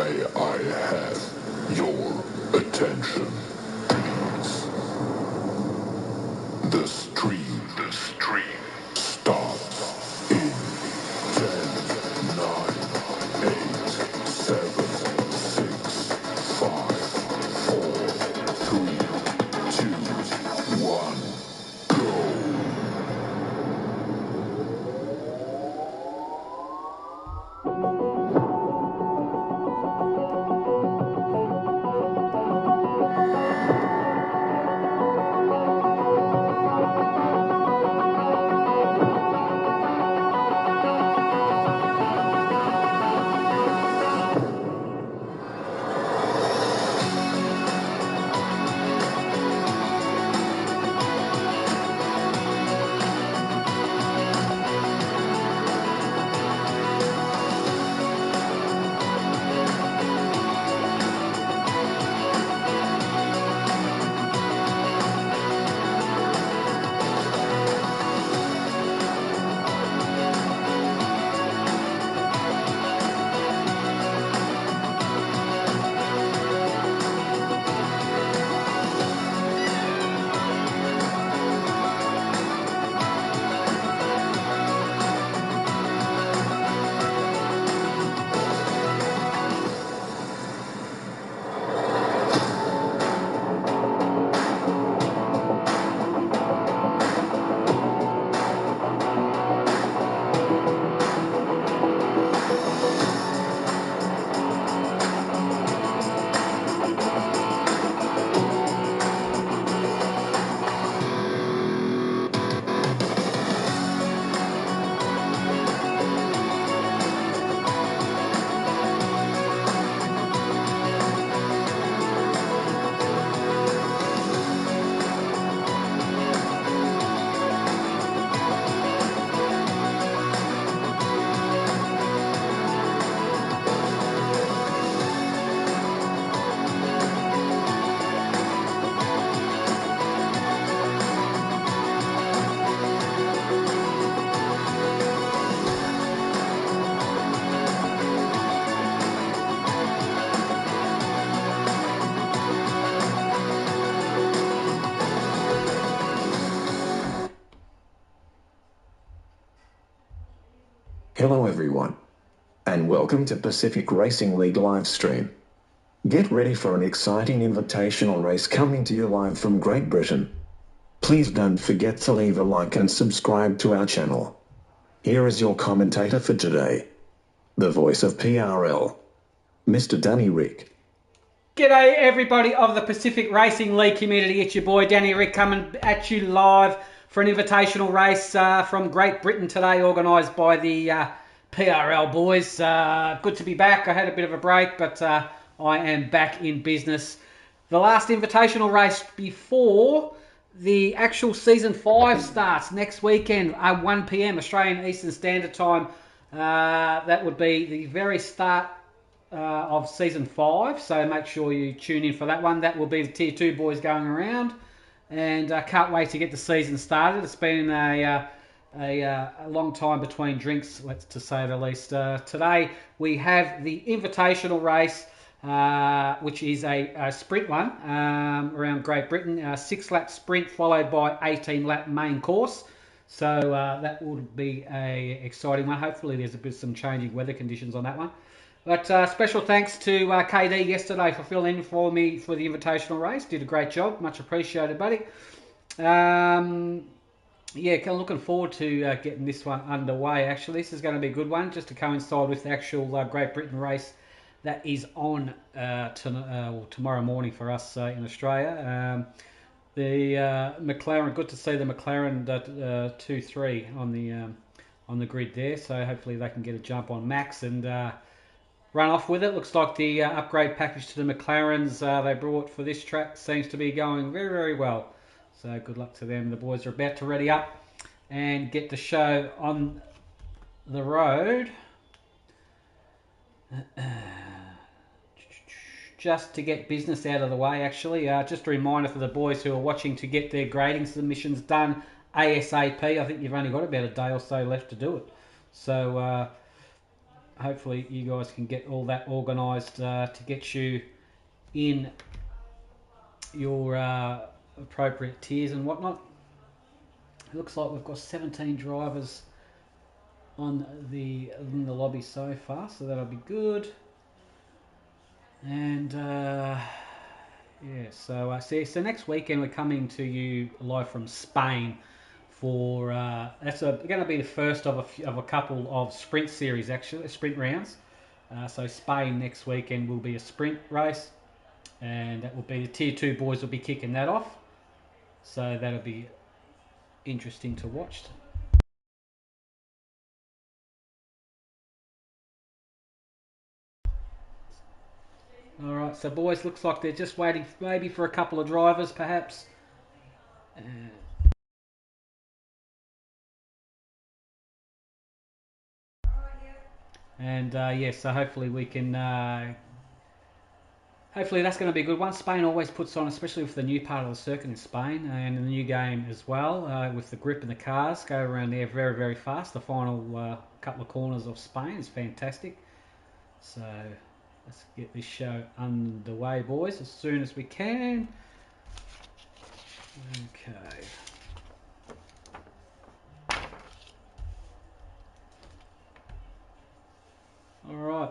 May I have your attention, please? The stream starts in 10, 9, 8, 7, 6, 5, 4, 3, 2, 1, go! Hello everyone, and welcome to Pacific Racing League livestream. Get ready for an exciting invitational race coming to you live from Great Britain. Please don't forget to leave a like and subscribe to our channel. Here is your commentator for today, the voice of PRL, Mr. Danny Rick. G'day everybody of the Pacific Racing League community, it's your boy Danny Rick coming at you live for an invitational race from Great Britain today, organised by the PRL boys. Good to be back. I had a bit of a break, but I am back in business. The last invitational race before the actual Season 5 starts next weekend at 1 PM Australian Eastern Standard Time. That would be the very start of Season 5, so make sure you tune in for that one. That will be the Tier 2 boys going around, and I can't wait to get the season started. It's been a long time between drinks, to say the least. Today we have the invitational race, which is a sprint one around Great Britain, a 6-lap sprint followed by 18-lap main course. So that would be a exciting one. Hopefully there's some changing weather conditions on that one. But special thanks to KD yesterday for filling in for me for the invitational race. Did a great job. Much appreciated, buddy. Yeah, looking forward to getting this one underway, actually. This is going to be a good one, just to coincide with the actual Great Britain race that is on tomorrow morning for us in Australia. The McLaren, good to see the McLaren 2-3 on the grid there. So hopefully they can get a jump on Max and run off with it. Looks like the upgrade package to the McLarens they brought for this track seems to be going very, very well. So good luck to them. The boys are about to ready up and get the show on the road. Just to get business out of the way, actually, just a reminder for the boys who are watching to get their grading submissions done ASAP. I think you've only got about a day or so left to do it. So hopefully you guys can get all that organised to get you in your appropriate tiers and whatnot. It looks like we've got 17 drivers in the lobby so far, so that'll be good. And so next weekend we're coming to you live from Spain for that's going to be the first of a couple of sprint series, actually sprint rounds. So Spain next weekend will be a sprint race, and that will be the Tier 2 boys will be kicking that off. So that'll be interesting to watch. All right, so boys, looks like they're just waiting maybe for a couple of drivers, perhaps. So hopefully we can. Hopefully that's going to be a good one. Spain always puts on, especially with the new part of the circuit in Spain and the new game as well, with the grip and the cars go around there very, very fast. The final couple of corners of Spain is fantastic. So let's get this show underway, boys, as soon as we can. Okay. All right.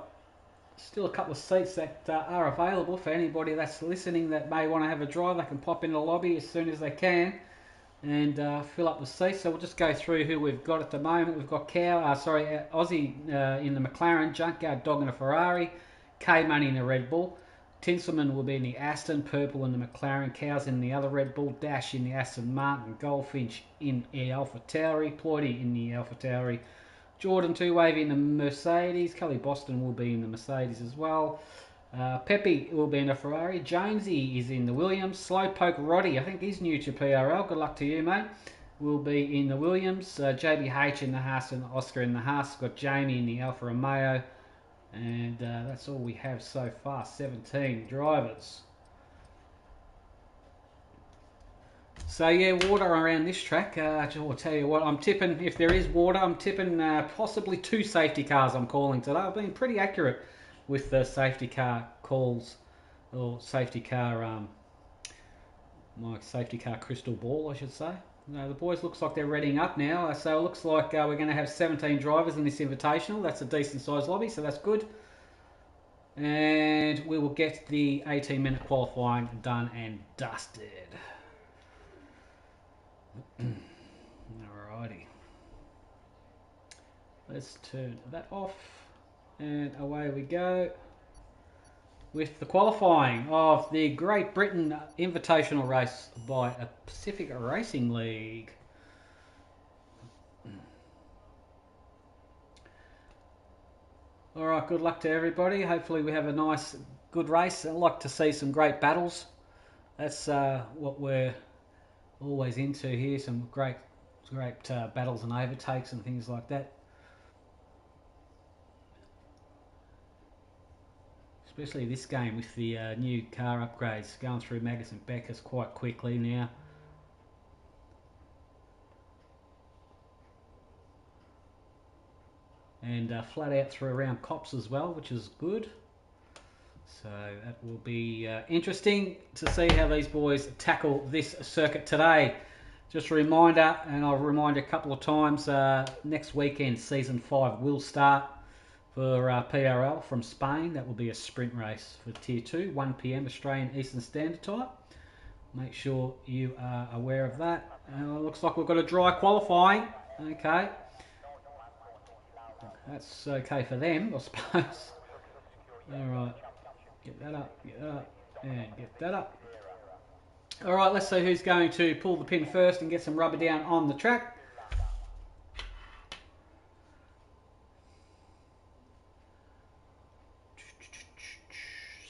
Still a couple of seats that are available for anybody that's listening that may want to have a drive. They can pop in the lobby as soon as they can and fill up the seats. So we'll just go through who we've got at the moment. We've got Aussie in the McLaren, Junkyard Dog in a Ferrari, K Money in the Red Bull, Tinselman will be in the Aston, Purple in the McLaren, Cows in the other Red Bull, Dash in the Aston Martin, Goldfinch in the Alpha Tauri, Ploidy in the Alpha Tauri, Jordan Two-Wavy in the Mercedes, Kelly Boston will be in the Mercedes as well. Pepe will be in the Ferrari. Jonesy is in the Williams. Slowpoke Roddy, I think he's new to PRL. Good luck to you, mate. Will be in the Williams. JBH in the Haas and Oscar in the Haas. Got Jamie in the Alfa Romeo. And that's all we have so far. 17 drivers. So yeah, water around this track. I'll tell you what, I'm tipping, if there is water, I'm tipping possibly 2 safety cars I'm calling today. I've been pretty accurate with the safety car calls, or safety car, my safety car crystal ball, I should say. The boys looks like they're readying up now. So it looks like we're going to have 17 drivers in this Invitational. That's a decent sized lobby, so that's good. And we will get the 18-minute qualifying done and dusted. Alrighty. Let's turn that off. And away we go with the qualifying of the Great Britain Invitational race by a Pacific Racing League. Alright, good luck to everybody. Hopefully we have a nice, good race. I'd like to see some great battles. That's what we're always into here. Some great battles and overtakes and things like that. Especially this game with the new car upgrades going through Magus and Beckers quite quickly now. And flat out through around Cops as well, which is good. So that will be interesting to see how these boys tackle this circuit today. Just a reminder, and I'll remind you a couple of times, next weekend Season 5 will start for PRL from Spain. That will be a sprint race for Tier 2, 1 PM Australian Eastern Standard Time. Make sure you are aware of that. Looks like we've got a dry qualifying. Okay. That's okay for them, I suppose. Alright. Get that up, and get that up. Alright, let's see who's going to pull the pin first and get some rubber down on the track.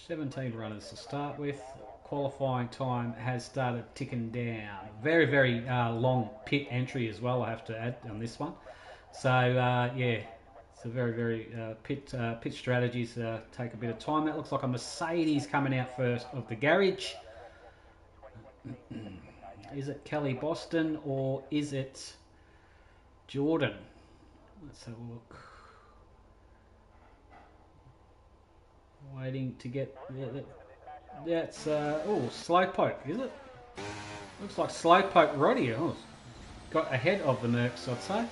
$17 runners to start with. Qualifying time has started ticking down. Very, very long pit entry as well, I have to add, on this one. So, yeah, it's a very, very pit strategies take a bit of time. That looks like a Mercedes coming out first of the garage. Is it Kelly Boston or is it Jordan? Let's have a look. Waiting to get... That's... oh, Slowpoke, is it? Looks like Slowpoke Roddy. Oh, got ahead of the Mercs, I'd say.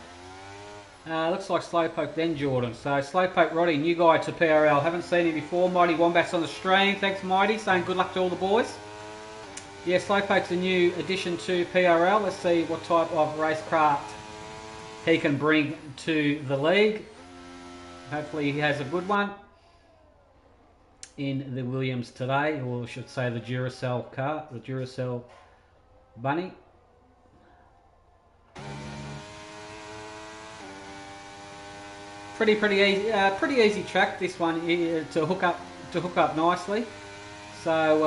Looks like Slowpoke then Jordan. So Slowpoke Roddy, new guy to PRL. Haven't seen him before. Mighty Wombats on the stream. Thanks, Mighty. Saying good luck to all the boys. Yeah, Slowpoke's a new addition to PRL. Let's see what type of racecraft he can bring to the league. Hopefully he has a good one in the Williams today, or I should say the Duracell car, the Duracell bunny. Pretty easy track this one to hook up nicely. So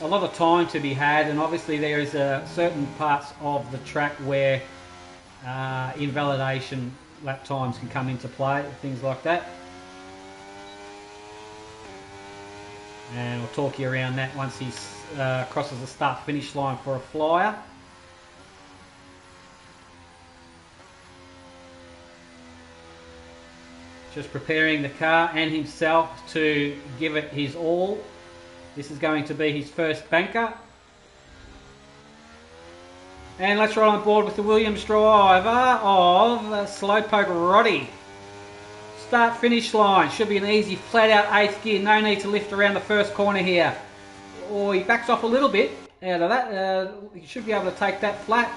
a lot of time to be had, and obviously there is certain parts of the track where invalidation lap times can come into play, things like that. And I'll talk you around that once he crosses the start-finish line for a flyer. Just preparing the car and himself to give it his all. This is going to be his first banker. And let's ride on board with the Williams driver of Slowpoke Roddy. Start-finish line. Should be an easy flat-out 8th gear. No need to lift around the first corner here. Or he backs off a little bit out of that. He should be able to take that flat.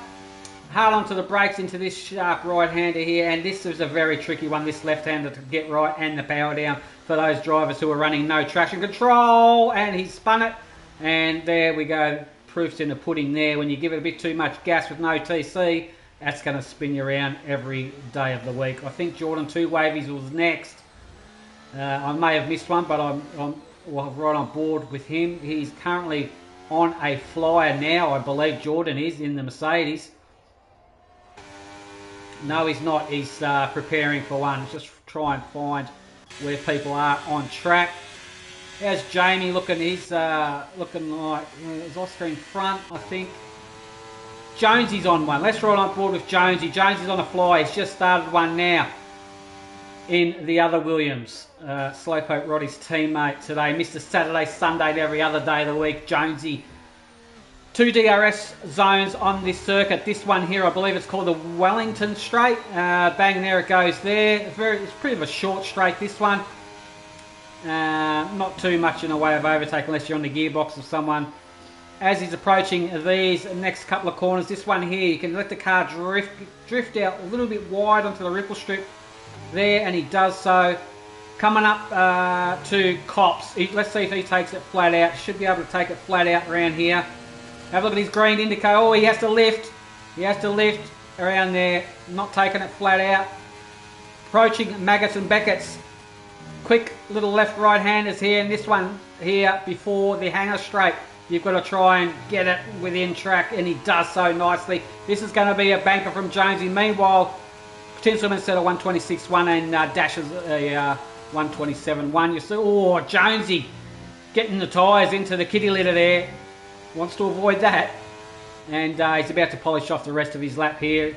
Hard onto the brakes into this sharp right-hander here, and this is a very tricky one, this left-hander to get right and the power down for those drivers who are running no traction control, and he spun it, and there we go, proof's in the pudding there. When you give it a bit too much gas with no TC, that's going to spin you around every day of the week. I think Jordan 2 Wavies was next. I may have missed one, but I'm right on board with him. He's currently on a flyer now, I believe Jordan is, in the Mercedes. No, he's not. He's preparing for one. Just try and find where people are on track. How's Jamie looking? He's looking like is Oscar in front, I think. Jonesy's on one. Let's ride on board with Jonesy. Jonesy's on a fly. He's just started one now in the other Williams. Slowpoke Roddy's teammate today. Mr. Saturday, Sunday, and every other day of the week. Jonesy. 2 DRS zones on this circuit. This one here, I believe it's called the Wellington Straight. Bang, there it goes there. It's pretty of a short straight, this one. Not too much in the way of overtake unless you're on the gearbox of someone. As he's approaching these next couple of corners, this one here, you can let the car drift out a little bit wide onto the ripple strip there, and he does so. Coming up to Cops. Let's see if he takes it flat out. Should be able to take it flat out around here. Have a look at his green indicator. Oh, he has to lift. He has to lift around there. Not taking it flat out. Approaching Maggots and Beckett's. Quick little left-right handers here. And this one here before the hanger straight. You've got to try and get it within track. And he does so nicely. This is going to be a banker from Jonesy. Meanwhile, Tinselman set a 126.1 and dashes a 127.1. You see, oh, Jonesy getting the tyres into the kitty litter there. Wants to avoid that, and he's about to polish off the rest of his lap here.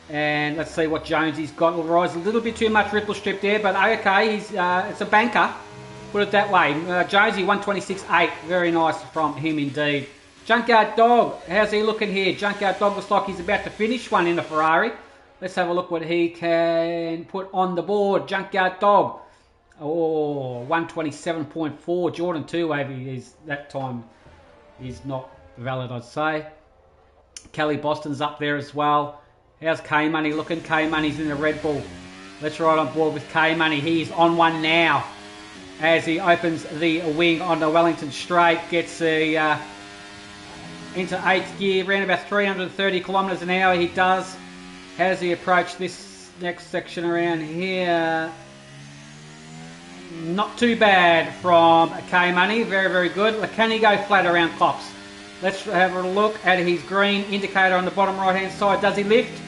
And let's see what Jonesy's got. Will rise a little bit too much ripple strip there, but okay, he's it's a banker. Put it that way. Jonesy 126.8, very nice from him indeed. Junkyard Dog, how's he looking here? Junkyard Dog looks like he's about to finish one in the Ferrari. Let's have a look what he can put on the board. Junkyard Dog, oh, 127.4. Jordan 2 Wavy is that time. Is not valid, I'd say. Kelly Boston's up there as well. How's K-Money looking? K-Money's in the Red Bull. Let's ride on board with K-Money. He's on one now as he opens the wing on the Wellington Straight. Gets the into 8th gear, around about 330 kilometres an hour he does. How does he approach this next section around here? Not too bad from K-Money. Very, very good. Can he go flat around Cops? Let's have a look at his green indicator on the bottom right-hand side. Does he lift?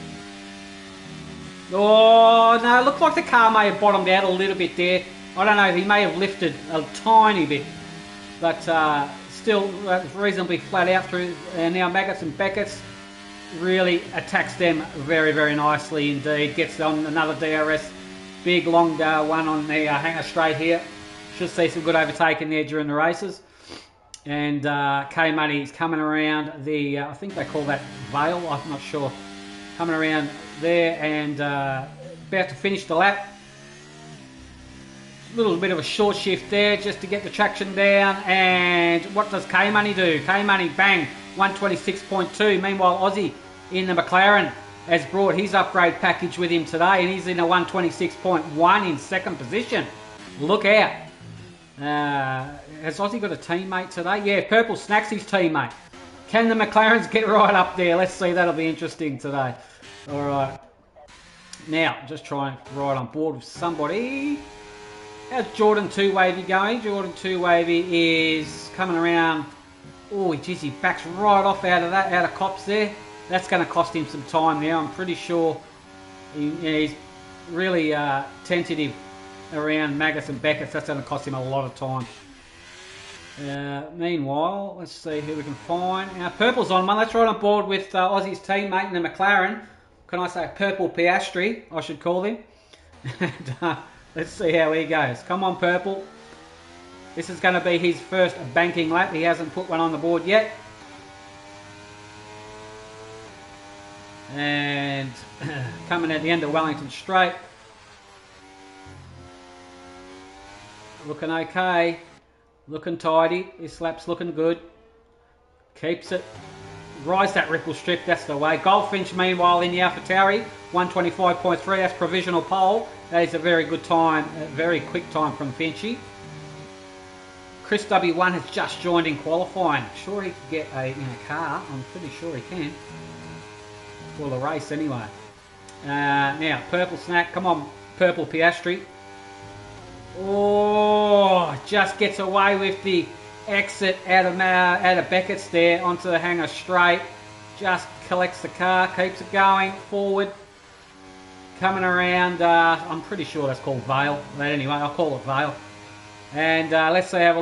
Oh, no. It looks like the car may have bottomed out a little bit there. I don't know. He may have lifted a tiny bit. But still reasonably flat out through. And now Maggots and Beckett's really attacks them very, very nicely indeed. Gets on another DRS. Big long one on the hanger straight here. Should see some good overtaking there during the races. And K Money's coming around the, I think they call that Vale, I'm not sure. Coming around there and about to finish the lap. A little bit of a short shift there just to get the traction down. And what does K Money do? K Money, bang, 126.2. Meanwhile, Aussie in the McLaren has brought his upgrade package with him today, and he's in a 126.1 in second position. Look out. Has Aussie got a teammate today? Yeah, Purple Snack's his teammate. Can the McLarens get right up there? Let's see, that'll be interesting today. Alright. Now, just try and ride on board with somebody. How's Jordan 2 Wavy going? Jordan 2 Wavy is coming around. Oh, geez, he backs right off out of Cops there. That's going to cost him some time now. I'm pretty sure he's really tentative around Magus and Beckett. That's going to cost him a lot of time. Meanwhile, let's see who we can find. Now, Purple's on one. Let's ride on board with Aussie's teammate in the McLaren. Can I say Purple Piastri, I should call him. And, let's see how he goes. Come on, Purple. This is going to be his first banking lap. He hasn't put one on the board yet. And coming at the end of Wellington Straight. Looking okay. Looking tidy. This lap's looking good. Keeps it. Rise that ripple strip. That's the way. Goldfinch, meanwhile, in the AlphaTauri. 125.3. That's provisional pole. That is a very good time. A very quick time from Finchy. Chris W1 has just joined in qualifying. Sure he could get in a car. I'm pretty sure he can. For the race anyway. Now, Purple Snack. Come on, Purple Piastri. Oh, just gets away with the exit out of Beckett's there onto the hangar straight. Just collects the car, keeps it going forward. Coming around, I'm pretty sure that's called Vale. But anyway, I'll call it Vale. And let's see, have a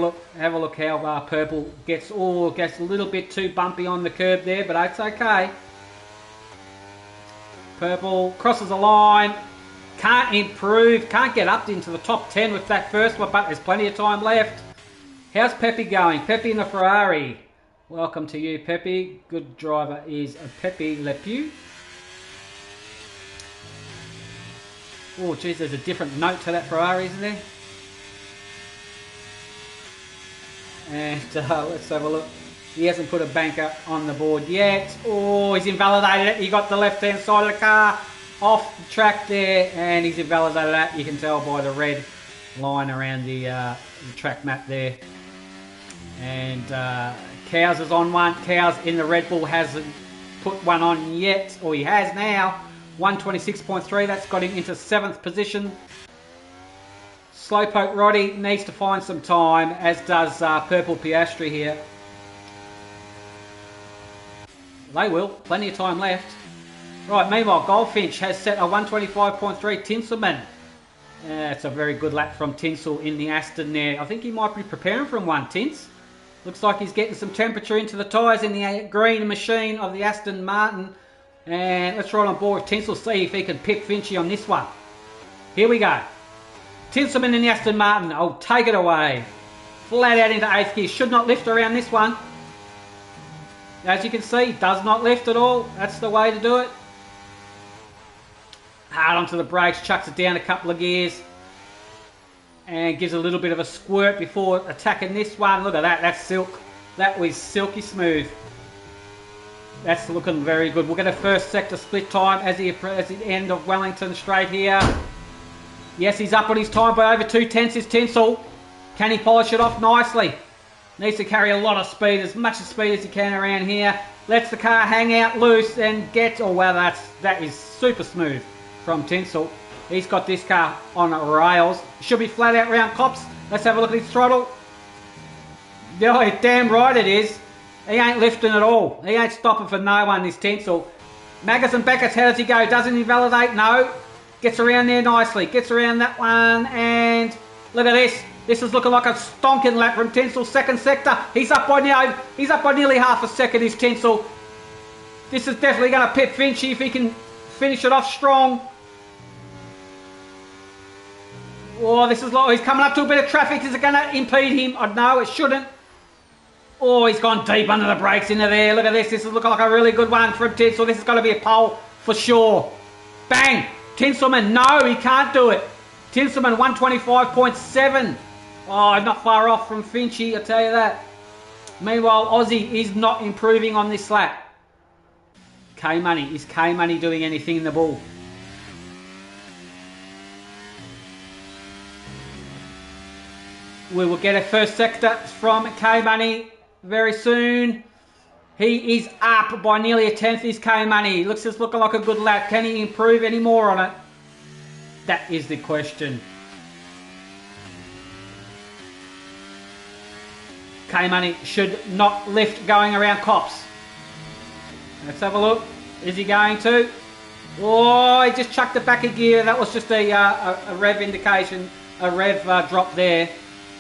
look how Purple gets a little bit too bumpy on the curb there, but it's okay. Purple crosses the line, can't improve, can't get up into the top 10 with that first one, but there's plenty of time left. How's Pepe going? Pepe in the Ferrari. Welcome to you, Pepe. Good driver is Pepe Le Pew. Oh, geez, there's a different note to that Ferrari, isn't there? And let's have a look. He hasn't put a banker on the board yet. Oh, he's invalidated it. He got the left-hand side of the car off the track there, and he's invalidated that. You can tell by the red line around the track map there. And Cows is on one. Cows in the Red Bull hasn't put one on yet, or he has now. 126.3, that's got him into 7th position. Slowpoke Roddy needs to find some time, as does Purple Piastri here. They will. Plenty of time left. Right, meanwhile, Goldfinch has set a 125.3 Tinselman. It's a very good lap from Tinsel in the Aston there. I think he might be preparing from one, Tins. Looks like he's getting some temperature into the tyres in the green machine of the Aston Martin. And let's ride on board with Tinsel, see if he can pip Finchy on this one. Here we go. Tinselman in the Aston Martin. Oh, take it away. Flat out into 8th gear. Should not lift around this one. As you can see, does not lift at all. That's the way to do it. Hard onto the brakes, chucks it down a couple of gears. And gives a little bit of a squirt before attacking this one. Look at that, that's silk. That was silky smooth. That's looking very good. We'll get a first sector split time as the end of Wellington Straight here. Yes, he's up on his time by over 2/10 is Tinsel. Can he polish it off nicely? Needs to carry a lot of speed, as much speed as he can around here. Lets the car hang out loose and gets... Oh, wow, that is super smooth from Tinsel. He's got this car on rails. Should be flat out round Cops. Let's have a look at his throttle. Oh, damn right it is. He ain't lifting at all. He ain't stopping for no one, this Tinsel. Magus and Beckett's, how does he go? Doesn't he validate? No. Gets around there nicely. Gets around that one, and look at this. This is looking like a stonking lap from Tinsel, second sector. He's up by nearly half a second, is Tinsel. This is definitely going to pip Finchy if he can finish it off strong. Oh, this is like he's coming up to a bit of traffic. Is it going to impede him? I know it shouldn't. Oh, he's gone deep under the brakes into there. Look at this. This is looking like a really good one from Tinsel. This is going to be a pole for sure. Bang! Tinselman, no, he can't do it. Tinselman, 125.7. Oh, not far off from Finchy, I tell you that. Meanwhile, Aussie is not improving on this lap. K-Money. Is K-Money doing anything in the bull? We will get a first sector from K-Money very soon. He is up by nearly a tenth. Is K-Money. Looks just looking like a good lap. Can he improve any more on it? That is the question. K-Money should not lift going around Cops. Let's have a look. Is he going to? Oh, he just chucked it back a gear. That was just a rev indication, a rev drop there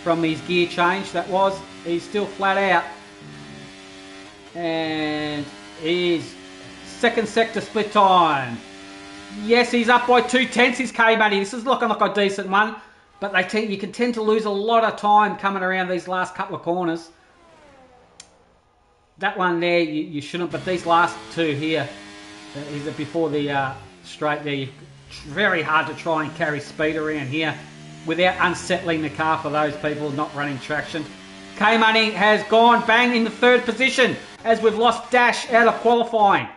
from his gear change. That was. He's still flat out. And he's second sector split time. Yes, he's up by 2/10. His K-Money. This is looking like a decent one. But you can tend to lose a lot of time coming around these last couple of corners. That one there, you shouldn't. But these last two here, is it before the straight there? Very hard to try and carry speed around here without unsettling the car for those people not running traction. K-Money has gone bang in the third position as we've lost Dash out of qualifying.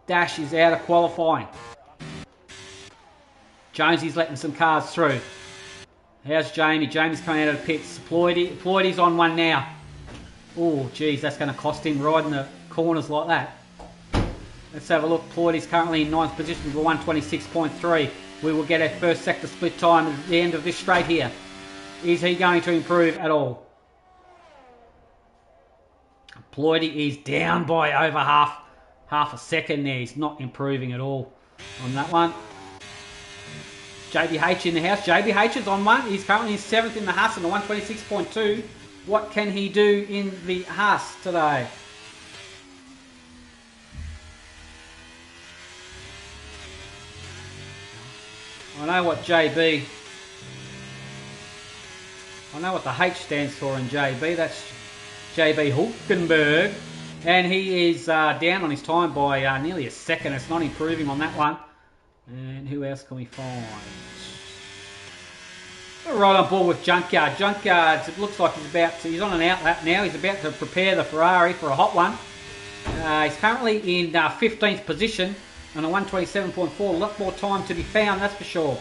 Dash is out of qualifying. Jonesy's letting some cars through. How's Jamie? Jamie's coming out of the pits. Floydy's on one now. Oh, geez, that's going to cost him riding the corners like that. Let's have a look. Floydy's currently in 9th position for 126.3. We will get our first sector split time at the end of this straight here. Is he going to improve at all? Floydy is down by over half a second there. He's not improving at all on that one. JBH in the house. JBH is on one. He's currently in 7th in the Haas on the 126.2. What can he do in the Haas today? I know what JB... I know what the H stands for in JB. That's JB Hulkenberg. And he is down on his time by nearly a second. It's not improving on that one. And who else can we find? We're right on board with Junkyard. Junkyard, it looks like he's on an out lap now. He's about to prepare the Ferrari for a hot one. He's currently in 15th position on a 127.4. A lot more time to be found, that's for sure.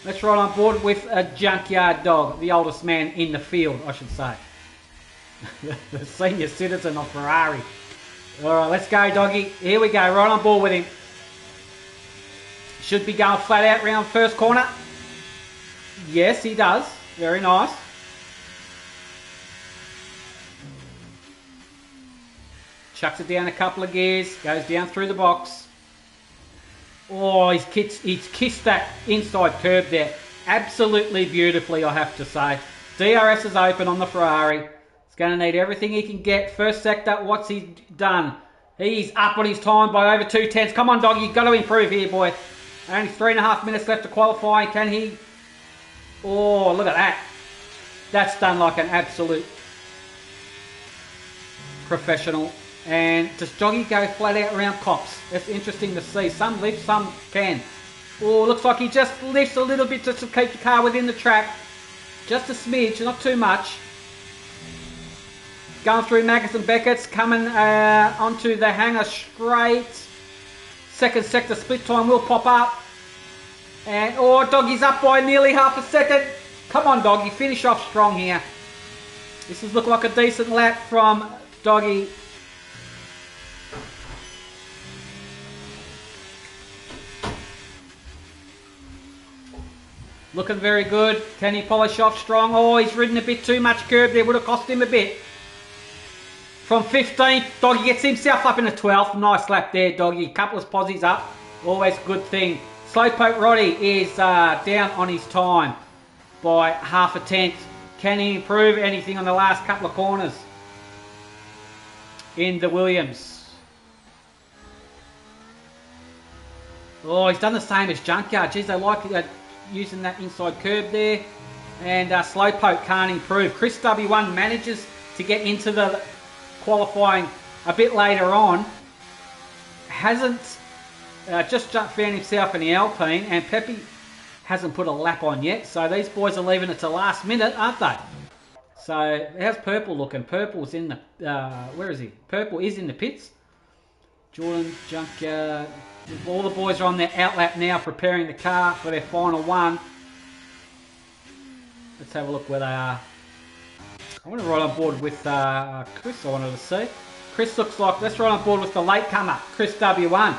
Let's ride on board with a Junkyard Dog, the oldest man in the field, I should say. The senior citizen of Ferrari. Alright, let's go, doggy. Here we go, right on board with him. Should be going flat out round first corner. Yes, he does. Very nice. Chucks it down a couple of gears. Goes down through the box. Oh, he's kissed that inside curb there. Absolutely beautifully, I have to say. DRS is open on the Ferrari. He's going to need everything he can get. First sector, what's he done? He's up on his time by over 2/10. Come on, dog. You've got to improve here, boy. Only 3.5 minutes left to qualify. Can he? Oh, look at that. That's done like an absolute professional. And does Doggy go flat out around Cops? It's interesting to see. Some lift, some can. Oh, looks like he just lifts a little bit just to keep the car within the track. Just a smidge, not too much. Going through Magus and Beckett's, coming onto the hangar straight. Second sector split time will pop up. And, oh, Doggy's up by nearly half a second. Come on, Doggy, finish off strong here. This is looking like a decent lap from Doggy. Looking very good. Can he polish off strong? Oh, he's ridden a bit too much curb there. Would have cost him a bit. From 15th, Doggy gets himself up in the 12th. Nice lap there, Doggy. Couple of posies up. Always a good thing. Slowpoke Roddy is down on his time by half a tenth. Can he improve anything on the last couple of corners in the Williams? Oh, he's done the same as Junkyard. Geez, they like using that inside curb there. And Slowpoke can't improve. Chris W1 manages to get into the qualifying a bit later on. Hasn't just found himself in the Alpine, and Pepe hasn't put a lap on yet. So these boys are leaving it to last minute, aren't they? So how's Purple looking? Purple's in the where is he? Purple is in the pits. Jordan, Junkyard, all the boys are on their outlap now, preparing the car for their final one. Let's have a look where they are. I want to ride on board with Chris. I wanted to see. Chris looks like, let's ride on board with the latecomer, Chris W1.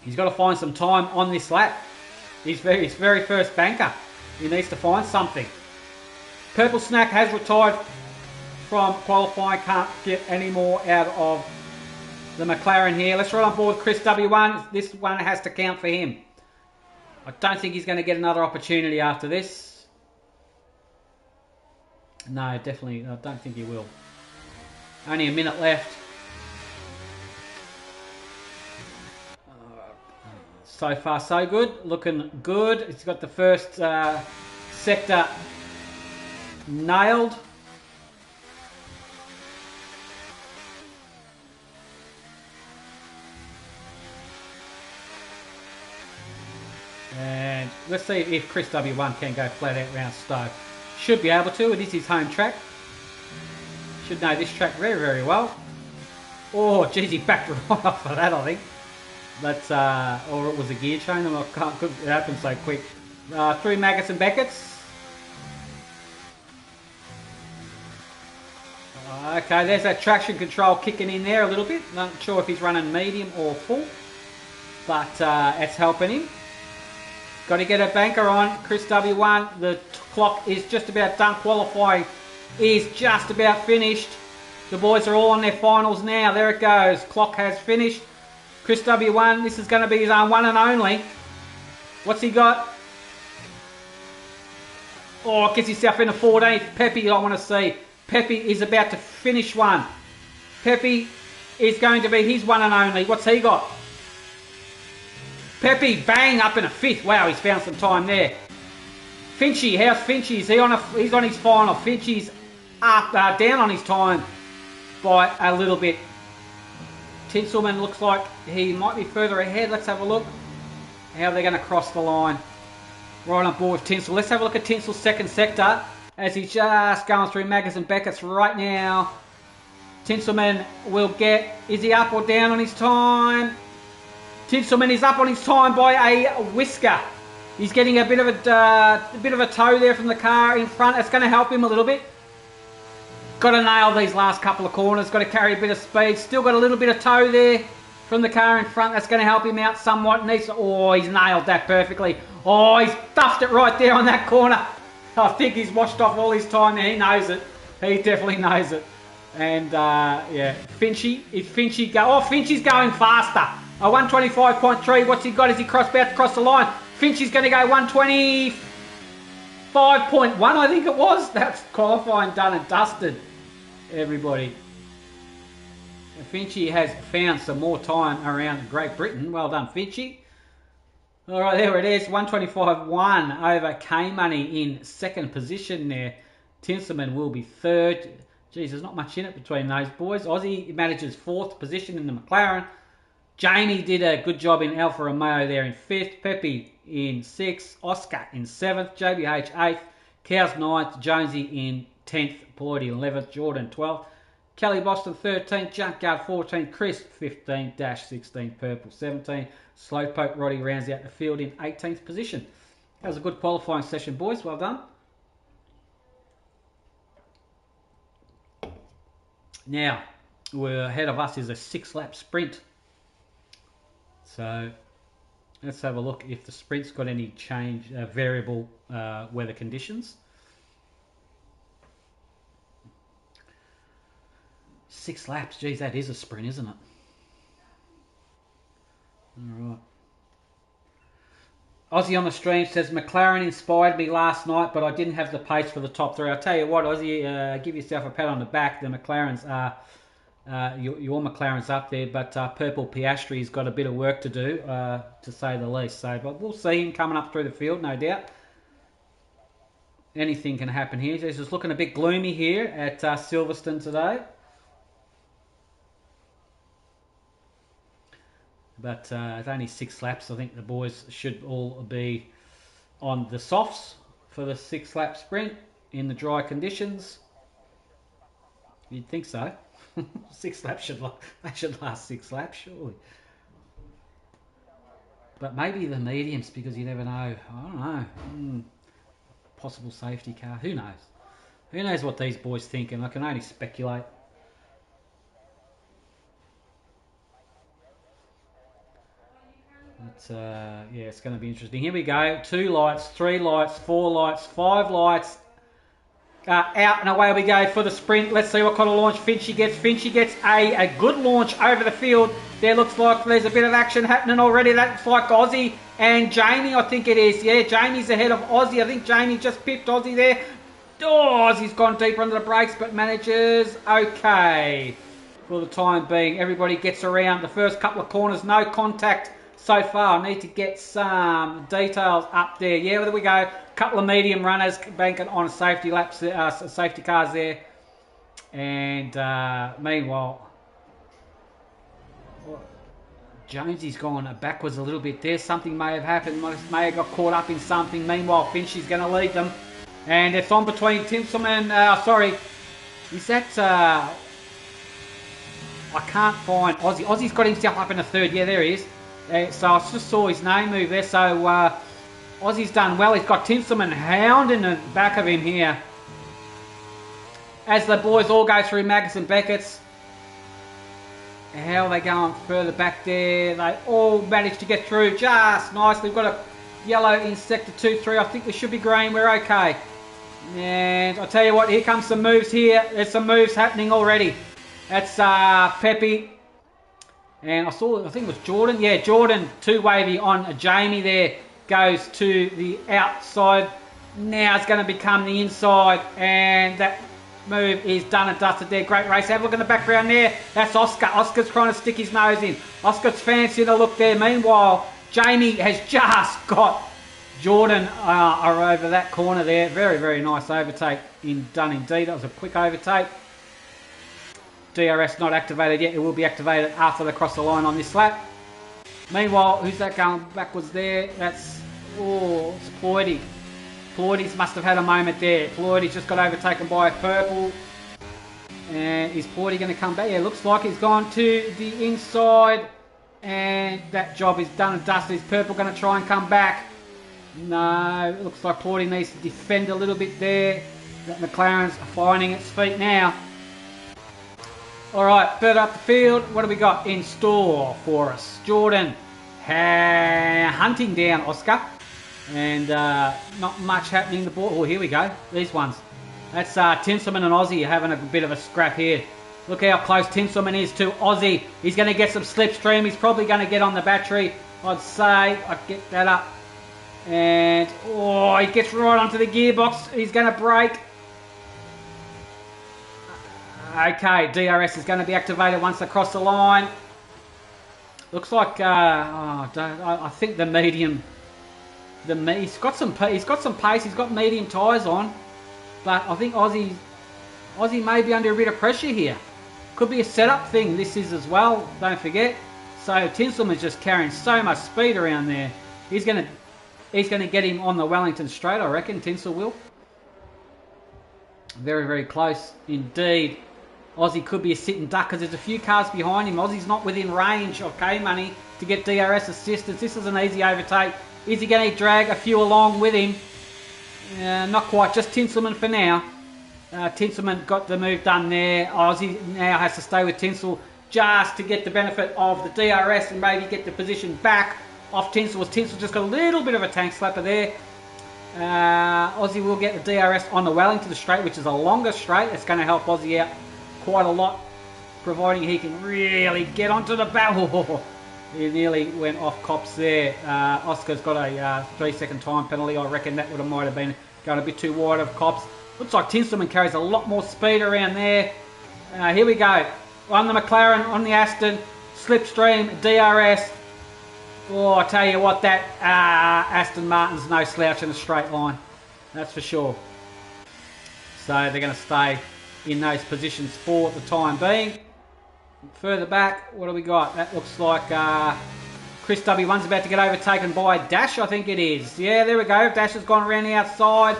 He's got to find some time on this lap. His very first banker. He needs to find something. Purple Snack has retired from qualifying. Can't get any more out of the McLaren here. Let's ride on board with Chris W1. This one has to count for him. I don't think he's going to get another opportunity after this. No, definitely, I don't think he will. Only a minute left. So far, so good. Looking good. It's got the first sector nailed. And let's see if Chris W1 can go flat out round Stowe. Should be able to. It is his home track. Should know this track very, very well. Oh, geez, he backed right off of that, I think. That's, or it was a gear change. I can't, it happened so quick. Through Maggotts and Beckett's. Okay, there's that traction control kicking in there a little bit. Not sure if he's running medium or full, but it's helping him. Got to get a banker on. Chris W1, the clock is just about done. Qualifying is just about finished. The boys are all on their finals now. There it goes. Clock has finished. Chris W1, this is going to be his own one and only. What's he got? Oh, gets himself in the 14th. Pepe, I want to see. Pepe is about to finish one. Pepe is going to be his one and only. What's he got? Pepe, bang, up in a 5th. Wow, he's found some time there. Finchy, how's Finchy? Is he on he's on his final. Finchy's up, down on his time by a little bit. Tinselman looks like he might be further ahead. Let's have a look how they're going to cross the line. Right on board with Tinsel. Let's have a look at Tinsel's second sector as he's just going through Maggotts and Beckett's right now. Tinselman will get, is he up or down on his time? Tinselman is up on his time by a whisker. He's getting a bit of a tow there from the car in front. That's going to help him a little bit. Got to nail these last couple of corners. Got to carry a bit of speed. Still got a little bit of tow there from the car in front. That's going to help him out somewhat. Oh, he's nailed that perfectly. Oh, he's stuffed it right there on that corner. I think he's washed off all his time there. He knows it. He definitely knows it. And, yeah, Finchy. If Finchy go... Oh, Finchy's going faster. A 125.3. What's he got? Is he about to cross the line? Finchy's going to go 125.1, I think it was. That's qualifying done and dusted, everybody. And Finchy has found some more time around Great Britain. Well done, Finchy. All right, there it is. 125.1 over K-Money in second position there. Tinselman will be third. Geez, there's not much in it between those boys. Aussie manages fourth position in the McLaren. Jamie did a good job in Alfa Romeo there in 5th. Pepe in 6th. Oscar in 7th. JBH 8th. Cows 9th. Jonesy in 10th. Palotti 11th. Jordan 12th. Kelly Boston 13th. Junkyard 14th. Chris 15-16th. Purple 17th. Slowpoke Roddy rounds out the field in 18th position. That was a good qualifying session, boys. Well done. Now, ahead of us is a 6-lap sprint. So let's have a look if the sprint's got any change, variable weather conditions. 6 laps, geez, that is a sprint, isn't it? All right. Aussie on the stream says, McLaren inspired me last night, but I didn't have the pace for the top 3. I'll tell you what, Aussie, give yourself a pat on the back. The McLarens are Your McLaren's up there, but Purple Piastri's got a bit of work to do, to say the least. So, but we'll see him coming up through the field, no doubt. Anything can happen here. It's just looking a bit gloomy here at Silverstone today. But it's only 6 laps. I think the boys should all be on the softs for the 6-lap sprint in the dry conditions. You'd think so. 6 laps should last 6 laps, surely. But maybe the mediums, because you never know. I don't know. Possible safety car. Who knows? Who knows what these boys think? And I can only speculate. But yeah, it's going to be interesting. Here we go. 2 lights, 3 lights, 4 lights, 5 lights. Out and away we go for the sprint. Let's see what kind of launch Finchy gets. Finchy gets a good launch over the field. There looks like there's a bit of action happening already. That looks like Aussie and Jamie, I think it is. Yeah, Jamie's ahead of Aussie. I think Jamie just pipped Aussie there. Oh, Aussie's gone deeper under the brakes, but manages okay for the time being. Everybody gets around the first couple of corners. No contact so far. I need to get some details up there. Yeah, there we go. Couple of medium runners banking on safety laps, safety cars there. And meanwhile, Jonesy's gone backwards a little bit there. Something may have happened. May have got caught up in something. Meanwhile, Finchy's going to lead them. And it's on between Tinselman. Sorry. Is that... I can't find Aussie. Aussie's got himself up in the third. Yeah, there he is. So I just saw his name move there. So Aussie's done well. He's got Tinselman hounding the back of him here. As the boys all go through Magus and Beckett's. How are they going further back there? They all managed to get through just nicely. We've got a yellow in sector 2, 3. I think we should be green. We're okay. And I'll tell you what, here comes some moves here. There's some moves happening already. That's Pepe. And I think it was Jordan. Yeah, Jordan, 2 wavy on Jamie there. Goes to the outside. Now it's going to become the inside. And that move is done and dusted there. Great race. Have a look in the background there. That's Oscar. Oscar's trying to stick his nose in. Oscar's fancying a look there. Meanwhile, Jamie has just got Jordan over that corner there. Very, very nice overtake done indeed. That was a quick overtake. DRS not activated yet. It will be activated after they cross the line on this lap. Meanwhile, who's that going backwards there? That's, it's Ploidy. Ploidy's must have had a moment there. Ploidy's just got overtaken by Purple. And is Ploidy going to come back? Yeah, looks like he's gone to the inside. And that job is done and dusted. Is Purple going to try and come back? No, it looks like Ploidy needs to defend a little bit there. That McLaren's finding its feet now. Alright, further up the field, what do we got in store for us? Jordan hunting down Oscar. And not much happening. The ball. Oh, here we go. These ones. That's Tinselman and Aussie having a bit of a scrap here. Look how close Tinselman is to Aussie. He's going to get some slipstream. He's probably going to get on the battery. I'd say. I'd get that up. And, he gets right onto the gearbox. He's going to brake. Okay, DRS is going to be activated once they cross the line. Looks like, I think the medium... He's got some pace. He's got medium tyres on, but I think Aussie may be under a bit of pressure here. Could be a setup thing. This is as well. Don't forget. So Tinselman's just carrying so much speed around there. He's gonna get him on the Wellington straight. I reckon Tinsel will. Very, very close indeed. Aussie could be a sitting duck because there's a few cars behind him. Aussie's not within range of K-Money to get DRS assistance. This is an easy overtake. Is he going to drag a few along with him? Not quite. Just Tinselman for now. Tinselman got the move done there. Aussie now has to stay with Tinsel just to get the benefit of the DRS and maybe get the position back off Tinsel. Tinsel just got a little bit of a tank slapper there. Aussie will get the DRS on the Wellington straight, which is a longer straight. It's going to help Aussie out quite a lot, providing he can really get onto the battle. He nearly went off cops there. Oscar's got a 3-second time penalty. I reckon that might have been going a bit too wide of cops. Looks like Tinselman carries a lot more speed around there. Here we go. on the McLaren, on the Aston, Slipstream, DRS. Oh, I tell you what, that Aston Martin's no slouch in a straight line. That's for sure. So they're going to stay in those positions for the time being. Further back, what do we got? That looks like Chris W1's about to get overtaken by Dash, I think it is. Yeah, there we go. Dash has gone around the outside.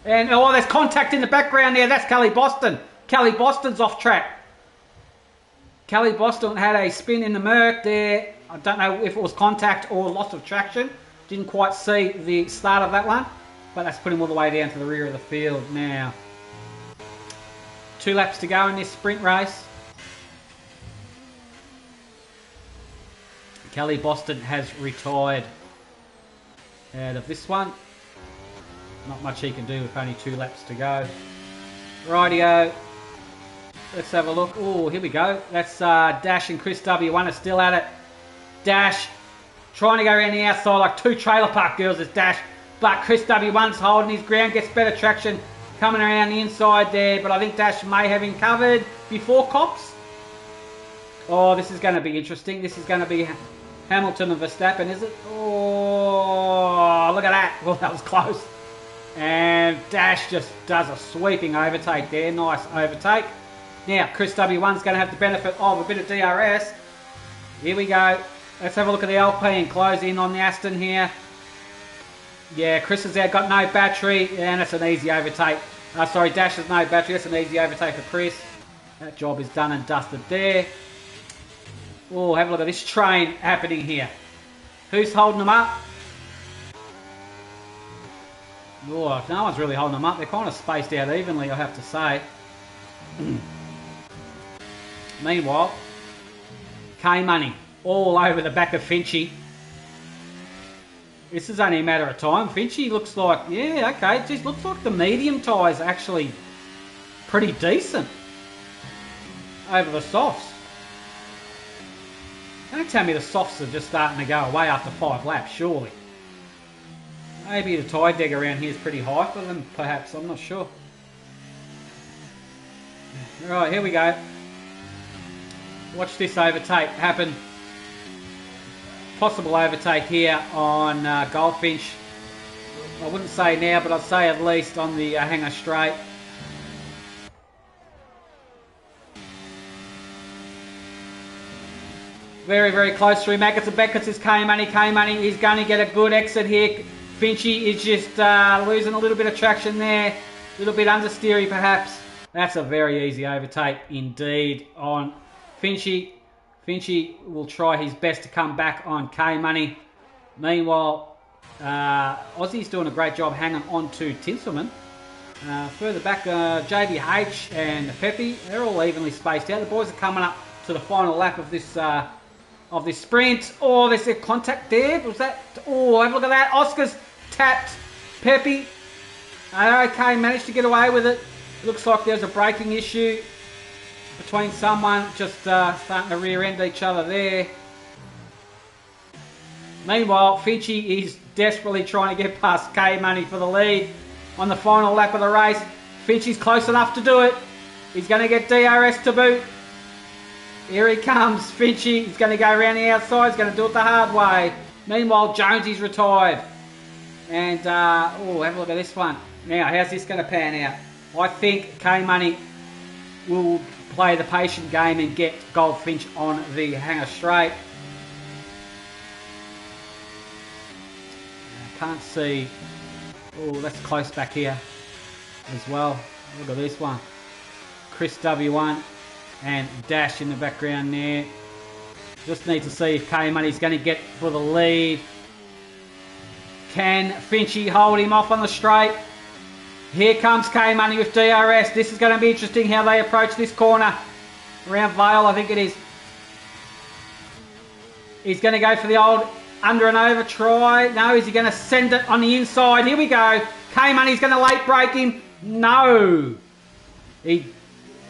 And, oh, there's contact in the background there. That's Kelly Boston. Kelly Boston's off track. Kelly Boston had a spin in the Merc there. I don't know if it was contact or loss of traction. Didn't quite see the start of that one. But that's put him all the way down to the rear of the field now. 2 laps to go in this sprint race. Kelly Boston has retired out of this one. Not much he can do with only 2 laps to go. Rightio. Let's have a look. Oh, here we go. That's Dash and Chris W1 are still at it. Dash trying to go around the outside like 2 trailer park girls is Dash. But Chris W1's holding his ground, gets better traction coming around the inside there. But I think Dash may have him covered before Cops. Oh, this is going to be interesting. This is going to be Hamilton and Verstappen, is it? Oh, look at that. Well, that was close. And Dash just does a sweeping overtake there. Nice overtake. Now, Chris W1's going to have the benefit of a bit of DRS. Here we go. Let's have a look at the LP and close in on the Aston here. Yeah, Chris has got no battery, and that's an easy overtake. Sorry, Dash has no battery. That's an easy overtake for Chris. That job is done and dusted there. Oh, have a look at this train happening here. Who's holding them up? Oh, no one's really holding them up. They're kind of spaced out evenly, I have to say. Meanwhile, K-Money all over the back of Finchy. This is only a matter of time. Finchy looks like, yeah, okay, it just looks like the medium tyres are actually pretty decent over the softs. Don't tell me the softs are just starting to go away after 5 laps, surely. Maybe the tyre deg around here is pretty high for them, perhaps, I'm not sure. Right, here we go. Watch this overtake happen. Possible overtake here on Goldfinch. I wouldn't say now, but I'd say at least on the Hanger Straight. Very, very close through. Maggots and Beckett's is K-Money. K-Money is going to get a good exit here. Finchy is just losing a little bit of traction there. A little bit understeery perhaps. That's a very easy overtake indeed on Finchy. Finchy will try his best to come back on K-Money. Meanwhile, Aussie's doing a great job hanging on to Tinselman. Further back, JBH and Pepe, they're all evenly spaced out. The boys are coming up to the final lap of this sprint. Oh, there's a contact there. Was that? Oh, have a look at that. Oscar's tapped Pepe. Okay, managed to get away with it. Looks like there's a braking issue between someone just starting to rear end each other there. Meanwhile, Finchy is desperately trying to get past K-Money for the lead on the final lap of the race. Finchy's close enough to do it. He's going to get DRS to boot. Here he comes, Finchy. He's going to go around the outside. He's going to do it the hard way. Meanwhile, Jonesy's retired. And, oh, have a look at this one. Now, how's this going to pan out? I think K-Money will play the patient game and get Goldfinch on the Hanger Straight. I can't see. Oh, that's close back here as well. Look at this one. Chris W1 and Dash in the background there. Just need to see if K-Money's going to get for the lead. Can Finchy hold him off on the straight? Here comes K-Money with DRS. This is going to be interesting how they approach this corner. Around Vale, I think it is. He's going to go for the old under and over try. No, is he going to send it on the inside? Here we go. K-Money's going to late break him. No.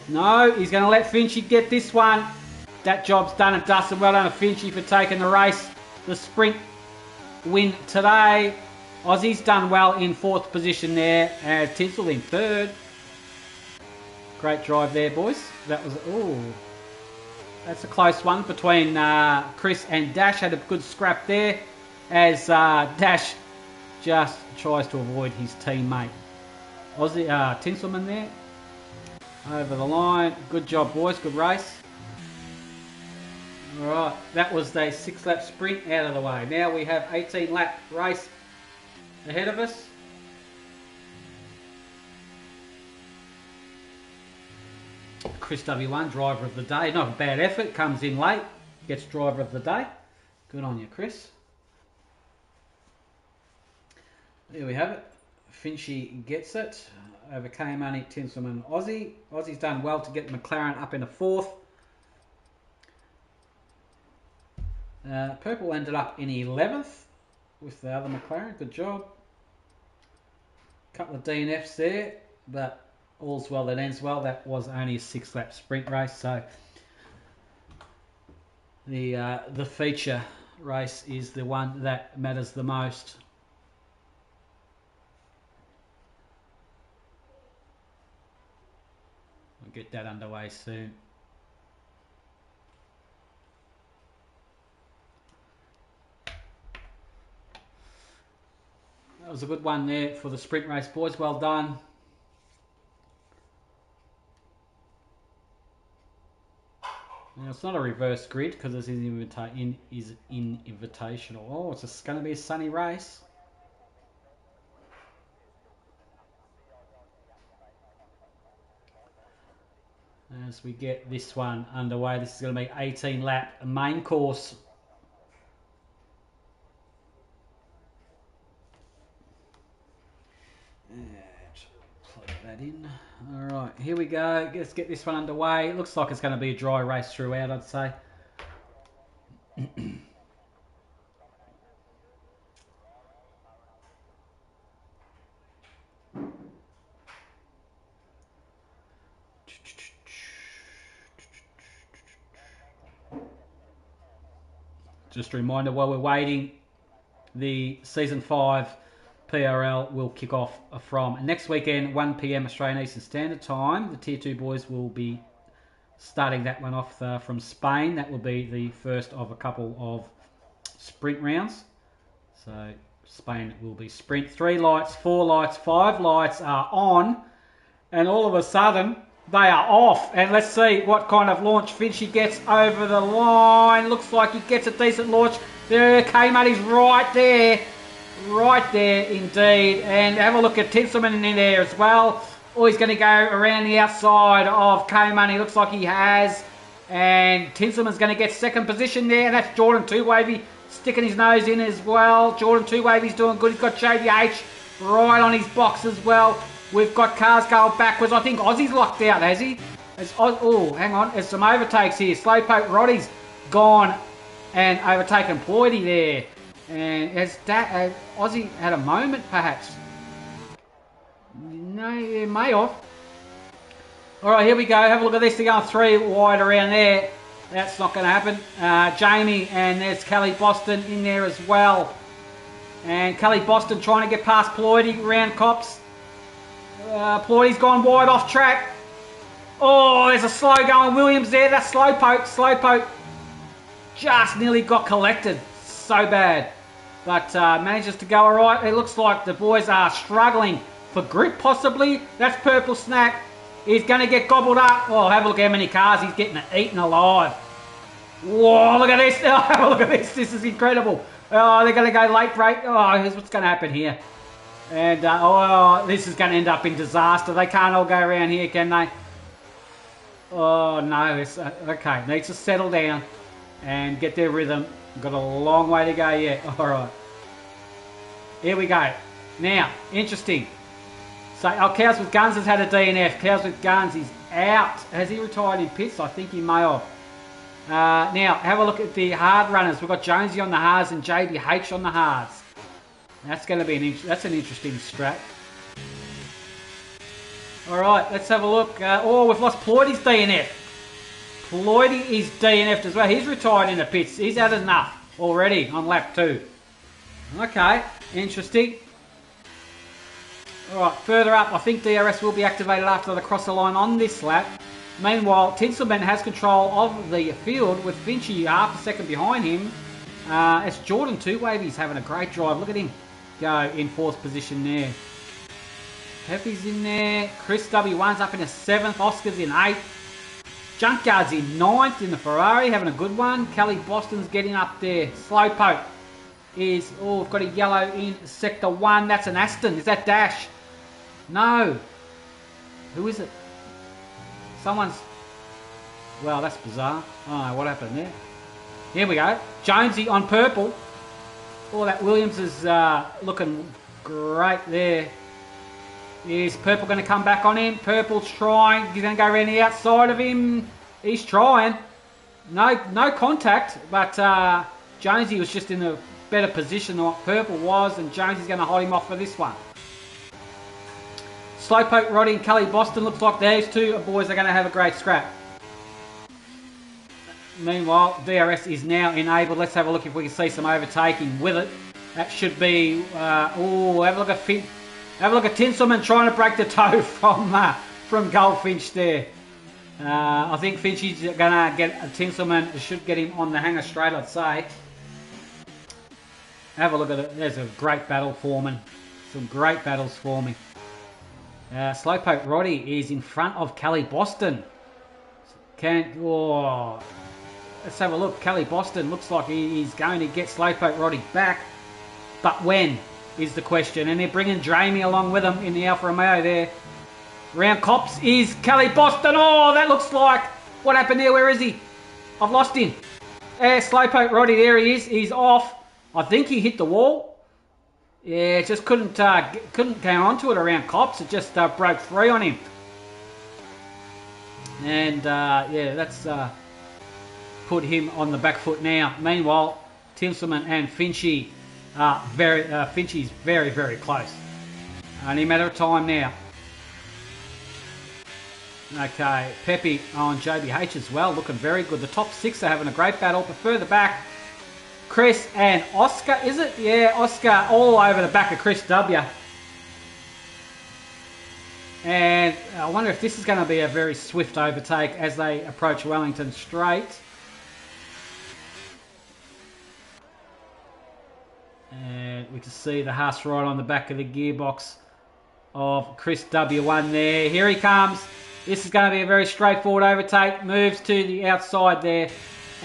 No, he's going to let Finchy get this one. That job's done and dusted. Well done to Finchy for taking the race. The sprint win today. Aussie's done well in 4th position there. Tinsel in 3rd. Great drive there, boys. That was, oh, That's a close one between Chris and Dash. Had a good scrap there as Dash just tries to avoid his teammate. Aussie Tinselman there over the line. Good job, boys. Good race. All right, that was the 6-lap sprint out of the way. Now we have 18-lap race ahead of us. Chris W1, driver of the day. Not a bad effort. Comes in late. Gets driver of the day. Good on you, Chris. There we have it. Finchy gets it. Overcame only Tinselman Aussie. Aussie's done well to get McLaren up into 4th. Purple ended up in 11th with the other McLaren. Good job. Couple of DNFs there, but all's well that ends well. That was only a 6-lap sprint race, so the feature race is the one that matters the most. We'll get that underway soon. That was a good one there for the sprint race, boys. Well done. Now, it's not a reverse grid because it's in Invitational. Oh, it's just going to be a sunny race. As we get this one underway, this is going to be 18-lap main course. Plug that in. Alright, here we go. Let's get this one underway. It looks like it's going to be a dry race throughout, I'd say. Just a reminder, while we're waiting, the Season 5 PRL will kick off from next weekend, 1 PM Australian Eastern Standard Time. The Tier 2 boys will be starting that one off from Spain. That will be the first of a couple of sprint rounds. So Spain will be sprint. 3 lights, 4 lights, 5 lights are on. And all of a sudden, they are off. And let's see what kind of launch Finchy gets over the line. Looks like he gets a decent launch. There, K-Money's right there. Right there indeed. And have a look at Tinselman in there as well. Oh, he's going to go around the outside of K-Money. Looks like he has. And Tinselman's going to get second position there. And that's Jordan Two-Wavy sticking his nose in as well. Jordan Two-Wavy's doing good. He's got JBH right on his box as well. We've got cars going backwards. I think Aussie's locked out, has he? Oh, hang on. There's some overtakes here. Slowpoke Roddy's gone and overtaken Ploidy there. And has Aussie had a moment, perhaps? No, he may have. All right, here we go. Have a look at this. They're going 3 wide around there. That's not going to happen. Jamie, and there's Kelly Boston in there as well. And Kelly Boston trying to get past Ploidy around Cops. Ploidy's gone wide off track. Oh, there's a slow going Williams there. That's Slowpoke. Slowpoke just nearly got collected. So bad. But manages to go alright. It looks like the boys are struggling for grip possibly. That's Purple Snack. He's going to get gobbled up. Oh, have a look how many cars he's getting eaten alive. Whoa, look at this. Oh, have a look at this. This is incredible. Oh, they're going to go late break. Oh, here's what's going to happen here. And, oh, this is going to end up in disaster. They can't all go around here, can they? Oh, no. It's, okay, needs to settle down and get their rhythm. Got a long way to go yet. All right. Here we go. Now, interesting. So, Cows with Guns has had a DNF. Cows with Guns is out. Has he retired in pits? I think he may have. Now, have a look at the hard runners. We've got Jonesy on the hards and JBH on the hards. That's going to be an interesting strat. All right, let's have a look. Oh, we've lost Ploidy's DNF. Ploidy is DNF'd as well. He's retired in the pits. He's had enough already on lap 2. Okay, interesting. All right, further up, I think DRS will be activated after they cross the line on this lap. Meanwhile, Tinselman has control of the field with Finchy half a second behind him. It's Jordan Two-Wavy's having a great drive. Look at him go in 4th position there. Pepe's in there. Chris W1's up in the 7th. Oscar's in 8th. Junkyard's in 9th in the Ferrari, having a good one. Kelly Boston's getting up there. Slowpoke is, oh, we've got a yellow in Sector 1. That's an Aston. Is that Dash? No. Who is it? Someone's, well, that's bizarre. I don't know what happened there. Here we go. Jonesy on purple. Oh, that Williams is looking great there. Is Purple going to come back on him? Purple's trying. He's going to go around the outside of him. He's trying. No contact, but Jonesy was just in a better position than what Purple was, and Jonesy's going to hold him off for this one. Slowpoke, Roddy and Kelly Boston, looks like those two boys are going to have a great scrap. Meanwhile, DRS is now enabled. Let's have a look if we can see some overtaking with it. That should be, oh, have a look at Finn. Have a look at Tinselman trying to break the toe from Goldfinch there. I think Finchy's going to get Tinselman, should get him on the hanger straight, I'd say. Have a look at it. There's a great battle forming. Some great battles forming. Slowpoke Roddy is in front of Kelly Boston. Let's have a look. Kelly Boston looks like he's going to get Slowpoke Roddy back. But when is the question. And they're bringing Jamie along with them in the Alfa Romeo there. Round Cops is Kelly Boston. Oh, that looks like... What happened there? Where is he? I've lost him. Slowpoke Roddy, there he is. He's off. I think he hit the wall. Yeah, just couldn't get onto it around Cops. It just broke free on him. And, yeah, that's put him on the back foot now. Meanwhile, Tinselman and Finchy... Finchy's very, very close. Only a matter of time now. Okay, Pepe on JBH as well, looking very good. The top 6 are having a great battle, but further back, Chris and Oscar, is it? Yeah, Oscar all over the back of Chris W. And I wonder if this is going to be a very swift overtake as they approach Wellington Straight. And we can see the Haas right on the back of the gearbox of Chris W1 there. Here he comes. This is going to be a very straightforward overtake. Moves to the outside there.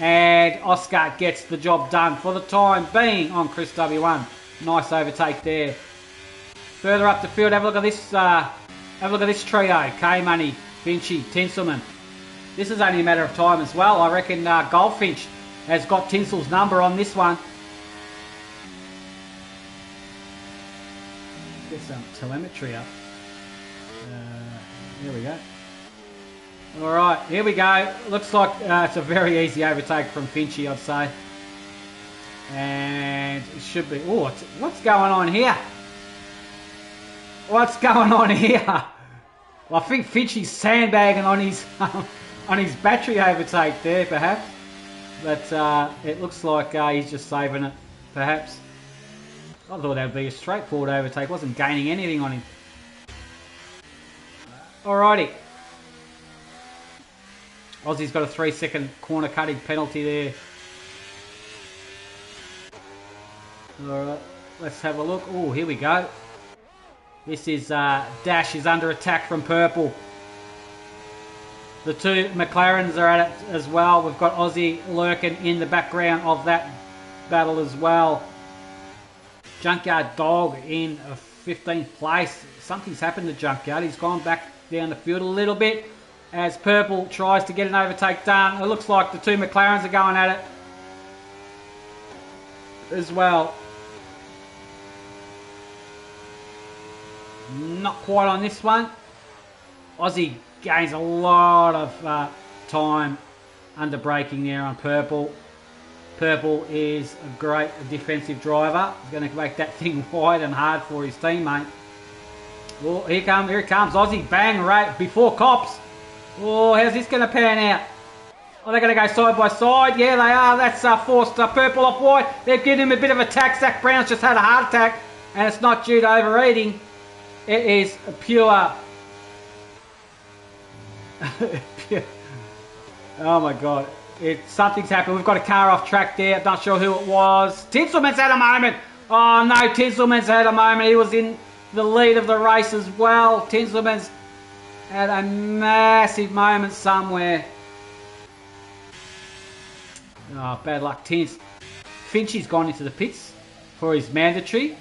And Oscar gets the job done for the time being on Chris W1. Nice overtake there. Further up the field, have a look at this. Have a look at this trio. K-Money, Finchy, Tinselman. This is only a matter of time as well. I reckon Goldfinch has got Tinsel's number on this one. Get some telemetry up. There we go. Alright, here we go. Looks like it's a very easy overtake from Finchy, I'd say. And it should be... Oh, what's going on here? What's going on here? Well, I think Finchy's sandbagging on his battery overtake there, perhaps. But it looks like he's just saving it, perhaps. I thought that would be a straightforward overtake. Wasn't gaining anything on him. Alrighty. Aussie's got a 3-second corner cutting penalty there. Alright, let's have a look. Oh, here we go. This is Dash is under attack from Purple. The two McLarens are at it as well. We've got Aussie lurking in the background of that battle as well. Junkyard Dog in 15th place. Something's happened to Junkyard. He's gone back down the field a little bit as Purple tries to get an overtake done. It looks like the two McLarens are going at it as well. Not quite on this one. Aussie gains a lot of time under braking there on Purple. Purple is a great defensive driver. He's going to make that thing wide and hard for his teammate. Oh, here it comes. Aussie, bang, right before Cops. Oh, how's this going to pan out? Oh, they're going to go side by side. Yeah, they are. That's forced Purple off wide. They're giving him a bit of a tack. Zach Brown's just had a heart attack, and it's not due to overeating. It is pure Oh my God. Something's happened. We've got a car off track there. I'm not sure who it was. Tinselman's had a moment. Oh no, Tinselman's had a moment. He was in the lead of the race as well. Tinselman's had a massive moment somewhere. Oh, bad luck, Tins. Finchy's gone into the pits for his mandatory.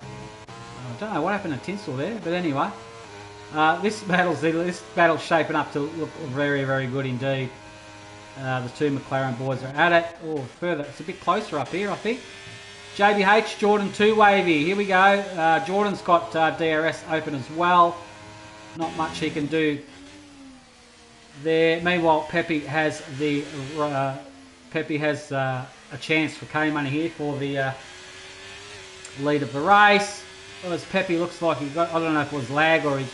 I don't know what happened to Tinsel there, but anyway. This battle's shaping up to look very, very good indeed. The two McLaren boys are at it. Oh, further, it's a bit closer up here, I think. JBH, Jordan 2 wavy. Here we go. Jordan's got DRS open as well. Not much he can do there. Meanwhile, Pepe has a chance for K-Money here for the lead of the race. Well, as Pepe looks like he got, I don't know if it was lag or he's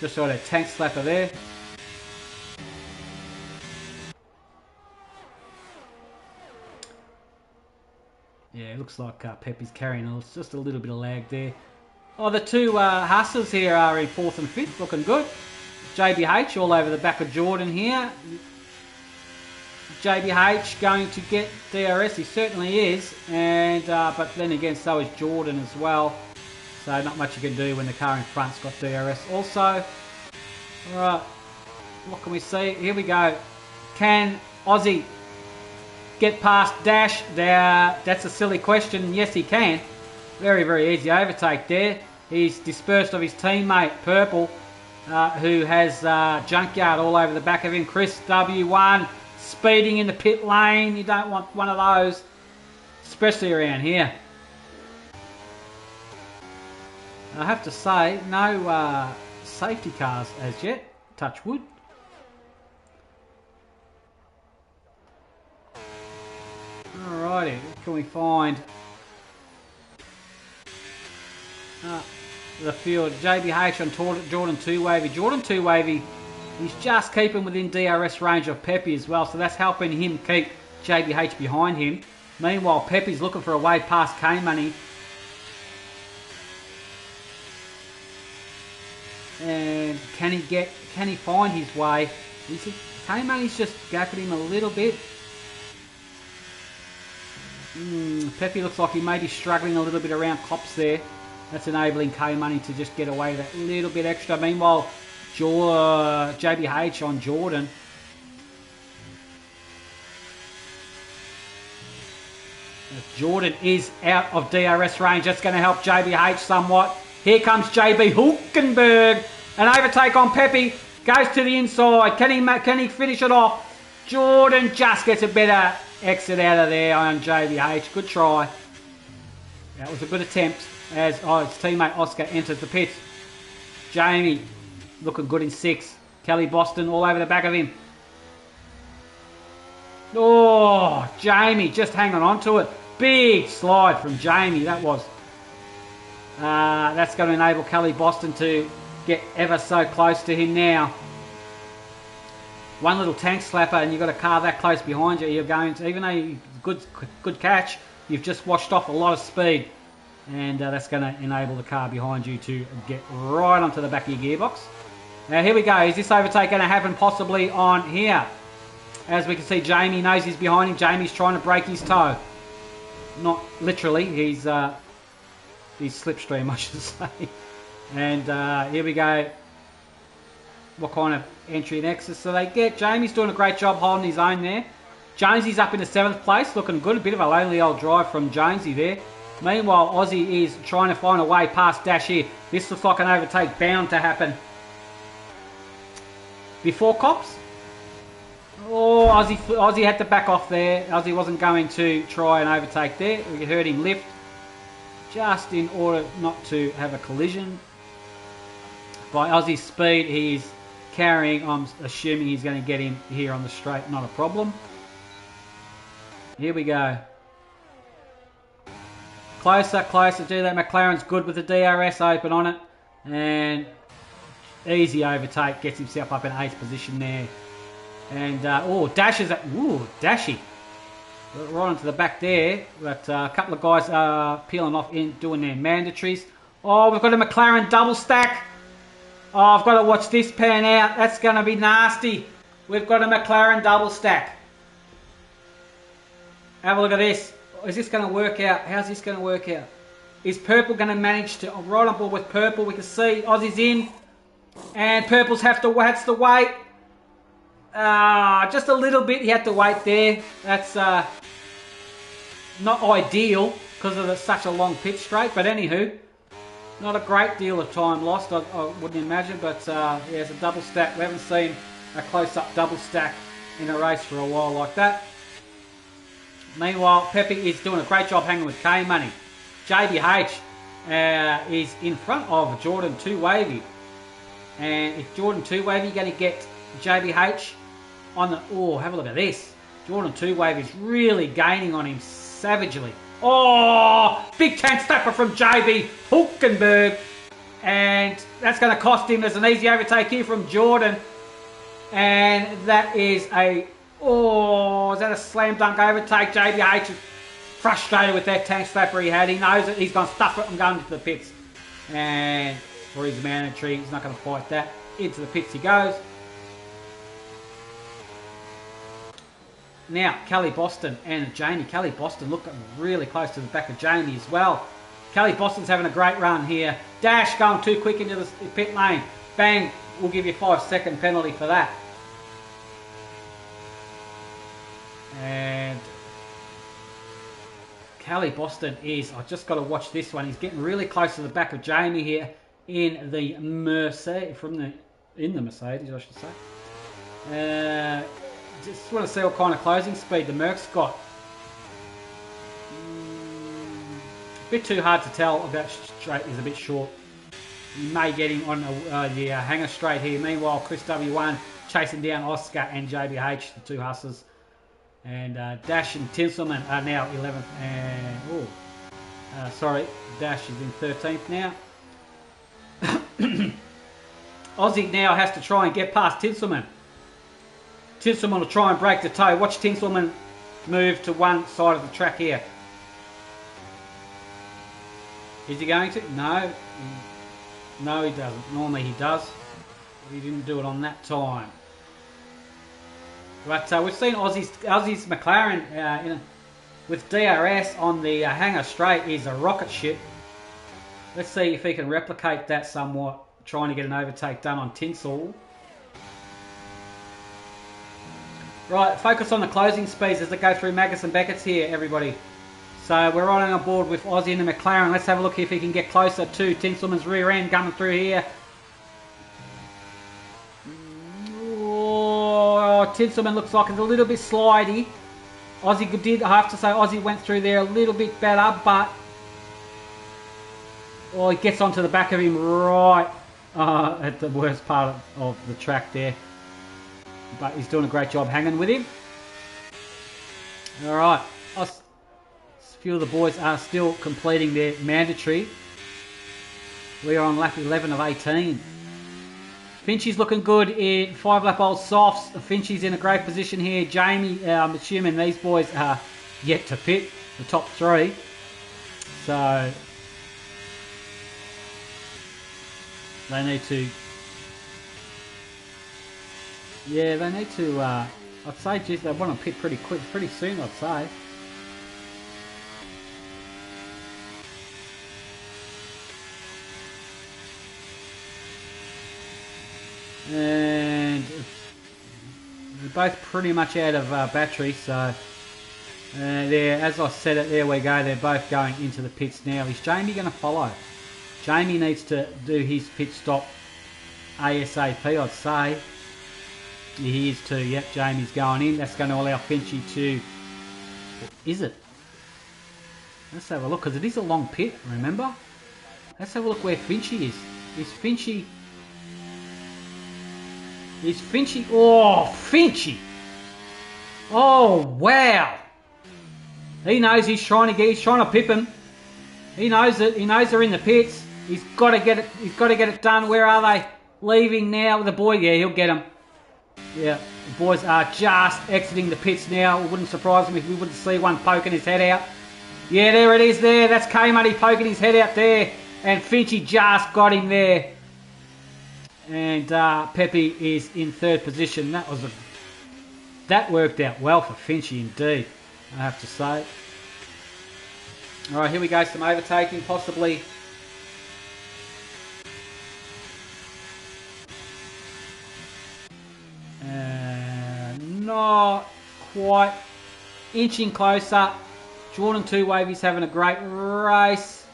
just got a tank slapper there. Yeah, it looks like Pepe's carrying just a little bit of lag there. Oh, the two Hustlers here are in 4th and 5th, looking good. JBH all over the back of Jordan here. JBH going to get DRS, he certainly is, and but then again so is Jordan as well. So not much you can do when the car in front's got DRS also. Alright, what can we see? Here we go. Can Aussie get past Dash? That's a silly question. Yes, he can. Very, very easy overtake there. He's dispersed of his teammate, Purple, who has Junkyard all over the back of him. Chris W1 speeding in the pit lane. You don't want one of those, especially around here. I have to say, no safety cars as yet. Touch wood. Alrighty, what can we find? The field, JBH on Jordan 2 wavy. Jordan 2 wavy, he's just keeping within DRS range of Pepe as well, so that's helping him keep JBH behind him. Meanwhile, Pepe's looking for a way past K-Money. And can he find his way? K-Money's just gapping him a little bit. Pepe looks like he may be struggling a little bit around Cops there. That's enabling K-Money to just get away that little bit extra. Meanwhile, JBH on Jordan. Jordan is out of DRS range. That's going to help JBH somewhat. Here comes JB Hulkenberg. An overtake on Pepe. Goes to the inside. Can he finish it off? Jordan just gets a better exit out of there on JBH. Good try. That was a good attempt as his teammate Oscar entered the pit. Jamie looking good in 6th. Kelly Boston all over the back of him. Oh, Jamie just hanging on to it. Big slide from Jamie, that was. That's going to enable Kelly Boston to get ever so close to him now. One little tank slapper and you've got a car that close behind you. You're going to, even though you good catch, you've just washed off a lot of speed. And that's going to enable the car behind you to get right onto the back of your gearbox. Now here we go. Is this overtake going to happen possibly on here? As we can see, Jamie knows he's behind him. Jamie's trying to break his toe. Not literally. He's slipstream, I should say. And here we go. What kind of entry and exit so they get? Jamie's doing a great job holding his own there. Jonesy's up into 7th place, looking good. A bit of a lonely old drive from Jonesy there. Meanwhile, Aussie is trying to find a way past Dash here. This looks like an overtake bound to happen. Before Cops. Oh, Aussie had to back off there. Aussie wasn't going to try and overtake there. We heard him lift just in order not to have a collision. By Aussie's speed, he's carrying. I'm assuming he's going to get him here on the straight. Not a problem. Here we go. Closer, closer to that. McLaren's good with the DRS open on it. And easy overtake. Gets himself up in 8th position there. And, Dash is at... Ooh, Dashy. Right onto the back there. But a couple of guys peeling off in doing their mandatories. Oh, we've got a McLaren double stack. Oh, I've got to watch this pan out. That's going to be nasty. We've got a McLaren double stack. Have a look at this. Is this going to work out? How's this going to work out? Is Purple going to manage to... I'm right on board with Purple. We can see Aussie's in. And Purple's has to wait. Just a little bit. He had to wait there. That's not ideal because of such a long pitch straight. But anywho, not a great deal of time lost, I wouldn't imagine. But yeah, it's a double stack. We haven't seen a close-up double stack in a race for a while like that. Meanwhile, Pepe is doing a great job hanging with K-Money. JBH is in front of Jordan 2 Wavy. And if Jordan 2 Wavy going to get JBH on the... Oh, have a look at this. Jordan 2 Wavy is really gaining on him savagely. Oh, big tank stepper from JB Hulkenberg. And that's going to cost him. There's an easy overtake here from Jordan. And that is a... Oh, is that a slam dunk overtake? JBH is frustrated with that tank stepper he had. He knows it. He's going to stuff it and go into the pits. And for his mandatory, he's not going to fight that. Into the pits he goes. Now, Kelly Boston and Jamie. Kelly Boston looking really close to the back of Jamie as well. Kelly Boston's having a great run here. Dash going too quick into the pit lane. Bang, we'll give you a 5-second penalty for that. And Kelly Boston is, I just got to watch this one. He's getting really close to the back of Jamie here in the Mercedes, in the Mercedes, I should say. Just want to see what kind of closing speed the Merc's got. A bit too hard to tell about straight. Is a bit short. You may get him on the hanger straight here. Meanwhile, Chris W1 chasing down Oscar and JBH, the two hustlers. And Dash and Tinselman are now 11th. And sorry, Dash is in 13th now. Aussie now has to try and get past Tinselman. Tinselman will try and break the toe. Watch Tinselman move to one side of the track here. Is he going to? No. No, he doesn't. Normally he does. But he didn't do it on that time. But we've seen Aussie's McLaren with DRS on the hanger straight is a rocket ship. Let's see if he can replicate that somewhat, trying to get an overtake done on Tinsel. Right, focus on the closing speeds as they go through Magus and Beckett's here, everybody. So we're right on board with Aussie and the McLaren. Let's have a look if he can get closer to Tinselman's rear end coming through here. Oh, Tinselman looks like it's a little bit slidey. Aussie did, I have to say, Aussie went through there a little bit better, but... Oh, he gets onto the back of him right at the worst part of the track there. But he's doing a great job hanging with him. Alright, a few of the boys are still completing their mandatory. We are on lap 11 of 18. Finchy's looking good in 5-lap old softs. Finchy's in a great position here. Jamie, I'm assuming these boys are yet to pit, the top three. So they need to... Yeah, they need to, I'd say, geez, they want to pit pretty quick, pretty soon, I'd say. And they're both pretty much out of battery, so there, as I said it, there we go, they're both going into the pits now. Is Jamie going to follow? Jamie needs to do his pit stop ASAP, I'd say. He is too. Yep, Jamie's going in. That's going to allow Finchy to... Is it? Let's have a look, because it is a long pit, remember? Let's have a look where Finchy is. Is Finchy... Is Finchy... Oh, Finchy! Oh, wow! He knows he's trying to pip him. He knows it. He knows they're in the pits. He's got to get it. He's got to get it done. Where are they? Leaving now. The boy, yeah, he'll get him. Yeah, the boys are just exiting the pits now. It wouldn't surprise me if we wouldn't see one poking his head out. Yeah, there it is there. That's K-Money poking his head out there. And Finchy just got him there. And Pepe is in third position. That worked out well for Finchy indeed, I have to say. All right, here we go. Some overtaking, possibly. Not quite. Inching closer. Jordan 2 Wavy's having a great race.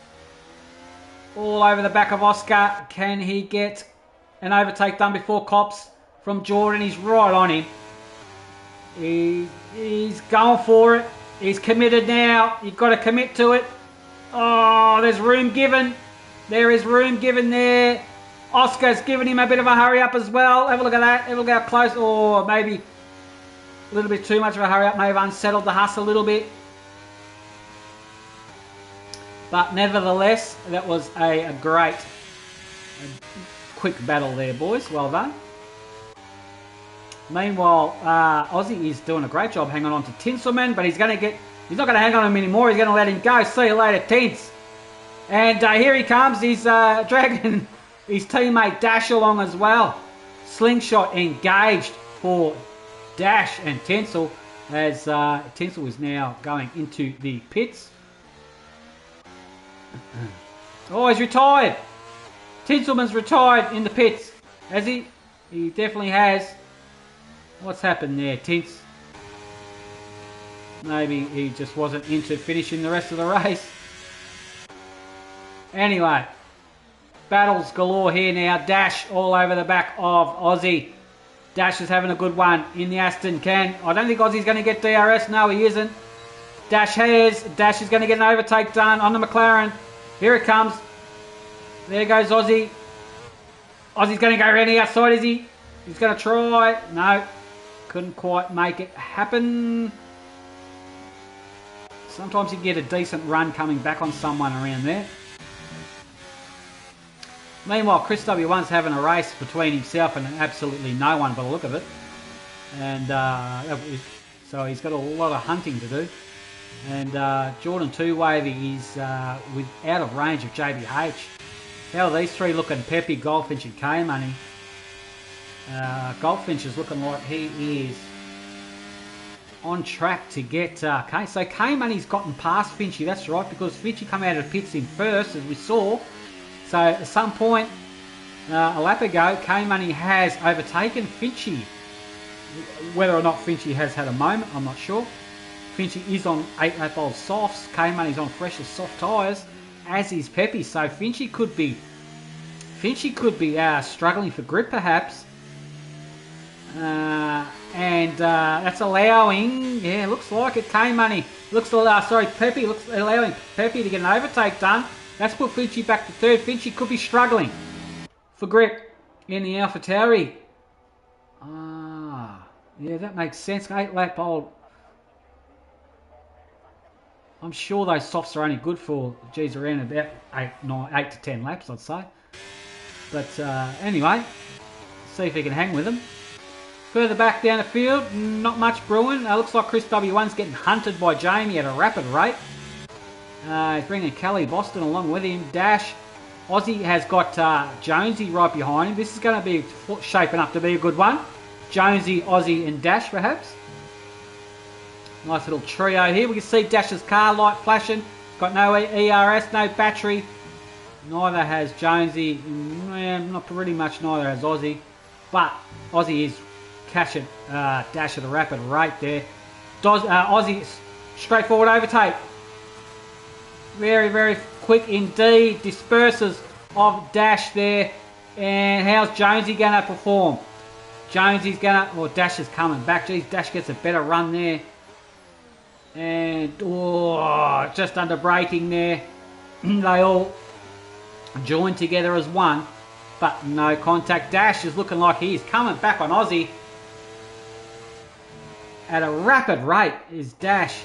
All over the back of Oscar. Can he get an overtake done before Cops from Jordan? He's right on him. He's going for it. He's committed now. You've got to commit to it. Oh, there's room given. There is room given there. Oscar's giving him a bit of a hurry up as well. Have a look at that. Have a look how close. Or maybe a little bit too much of a hurry up. May have unsettled the Huss a little bit. But nevertheless, that was a great, quick battle there, boys. Well done. Meanwhile, Aussie is doing a great job hanging on to Tinselman, but he's not going to hang on him anymore. He's going to let him go. See you later, Tins. And here he comes. He's dragging his teammate Dash along as well. Slingshot engaged for Dash and Tinsel, as Tinsel is now going into the pits. Oh, he's retired. Tinselman's retired in the pits. Has he? He definitely has. What's happened there, Tins? Maybe he just wasn't into finishing the rest of the race. Anyway, battles galore here now. Dash all over the back of Aussie. Dash is having a good one in the Aston Can. I don't think Aussie's going to get DRS. No, he isn't. Dash has. Dash is going to get an overtake done on the McLaren. Here it comes. There goes Aussie. Aussie's going to go around the outside, is he? He's going to try. No. Couldn't quite make it happen. Sometimes you get a decent run coming back on someone around there. Meanwhile, Chris W1's having a race between himself and absolutely no one by the look of it. And so he's got a lot of hunting to do. And Jordan 2 Wavy is out of range of JBH. How are these three looking? Pepe, Goldfinch and K-Money. Goldfinch is looking like he is on track to get K. So K-Money's gotten past Finchy, that's right, because Finchy come out of the pits in first, as we saw. So at some point a lap ago, K-Money has overtaken Finchy. Whether or not Finchy has had a moment, I'm not sure. Finchy is on 8 lap old softs. K-Money's on freshest soft tyres, as is Pepe. So Finchy could be struggling for grip perhaps. And that's allowing, yeah, looks like it. K-Money Pepe looks allowing Pepe to get an overtake done. That's put Finchy back to third. Finchy could be struggling for grip in the AlphaTauri. Yeah, that makes sense. 8 lap old. I'm sure those softs are only good for, around about 8 to 10 laps, I'd say. But anyway, see if he can hang with them. Further back down the field, not much brewing. Looks like Chris W1's getting hunted by Jamie at a rapid rate. He's bringing Kelly Boston along with him. Dash. Aussie has got Jonesy right behind him. This is going to be shaping up to be a good one. Jonesy, Aussie and Dash perhaps. Nice little trio here. We can see Dash's car light flashing. Got no ERS, no battery. Neither has Jonesy. Not pretty much neither has Aussie. But Aussie is catching Dash at a rapid rate there. Aussie straightforward overtake. Very, very quick indeed. Disperses of Dash there. And how's Jonesy going to perform? Jonesy's going to... Dash is coming back. Geez, Dash gets a better run there. And... just under braking there. They all join together as one. But no contact. Dash is looking like he's coming back on Aussie. At a rapid rate is Dash.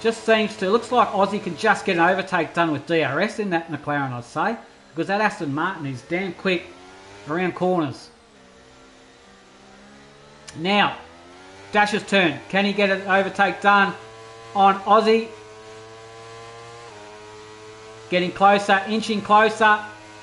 Just seems to... Looks like Aussie can just get an overtake done with DRS in that McLaren, I'd say. Because that Aston Martin is damn quick around corners. Now, Dash's turn. Can he get an overtake done on Aussie? Getting closer, inching closer.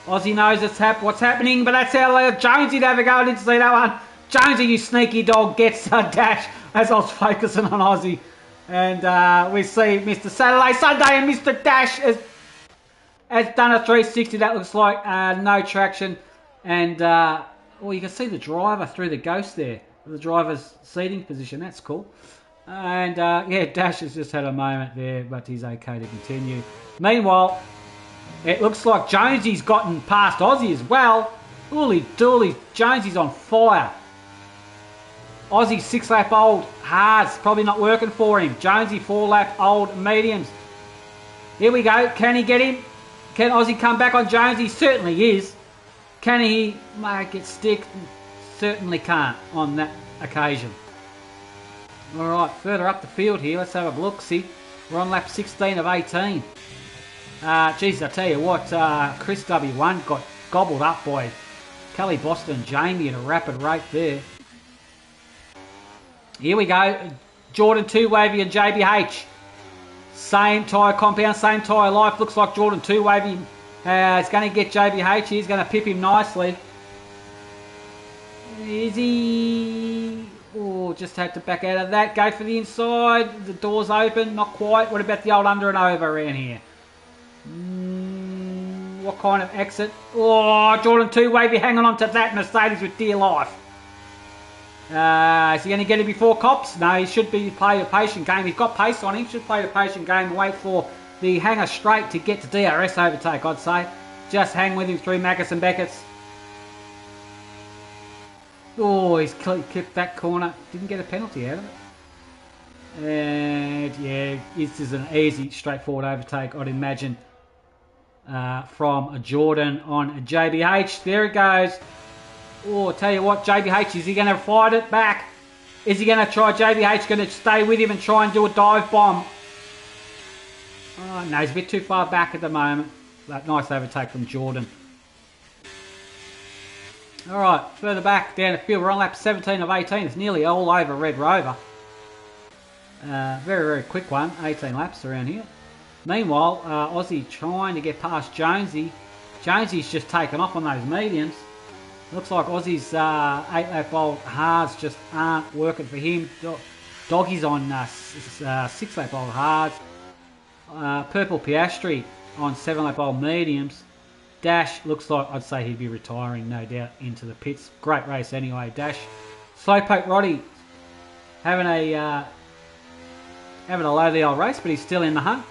Aussie knows what's happening, but that's how Jonesy to have a go. I didn't see that one. Jonesy, you sneaky dog, gets a dash as I was focusing on Aussie. And we see Mr. Saturday, Sunday, and Mr. Dash has done a 360. That looks like no traction. And, well, you can see the driver through the ghost there. The driver's seating position. That's cool. And, yeah, Dash has just had a moment there, but he's okay to continue. Meanwhile, it looks like Jonesy's gotten past Aussie as well. Holy dooly, Jonesy's on fire. Aussie 6-lap old hards, probably not working for him. Jonesy 4-lap old mediums. Here we go. Can he get him? Can Aussie come back on Jonesy? Certainly is. Can he make it stick? Certainly can't on that occasion. Alright, further up the field here, let's have a look. See, we're on lap 16 of 18. Geez, I tell you what, Chris W1 got gobbled up by Kelly Boston and Jamie at a rapid rate there. Here we go. Jordan 2 Wavy and JBH. Same tyre compound, same tyre life. Looks like Jordan 2 Wavy is going to get JBH. He's going to pip him nicely. Is he... Oh, just had to back out of that. Go for the inside. The door's open. Not quite. What about the old under and over around here? What kind of exit? Oh, Jordan 2 Wavy hanging on to that Mercedes with dear life. Is he going to get it before cops? No, he should be play a patient game. He's got pace on him. Should play the patient game and wait for the hanger straight to get to DRS overtake, I'd say. Just hang with him through Maccas and Beckett's. Oh, he's clipped that corner. Didn't get a penalty out of it. And yeah, this is an easy, straightforward overtake, I'd imagine, from a Jordan on JBH. There it goes. Oh, tell you what, JBH, is he going to fight it back? Is he going to try? JBH going to stay with him and try and do a dive bomb? Oh, no, he's a bit too far back at the moment. That nice overtake from Jordan. All right, further back down the field, we're on lap 17 of 18. It's nearly all over Red Rover. Very, very quick one, 18 laps around here. Meanwhile, Aussie trying to get past Jonesy. Jonesy's just taken off on those mediums. Looks like Aussie's 8-lap old hards just aren't working for him. Doggy's on 6-lap old hards. Purple Piastri on 7-lap old mediums. Dash looks like I'd say he'd be retiring, no doubt, into the pits. Great race anyway, Dash. Slowpoke Roddy having a low of the old race, but he's still in the hunt.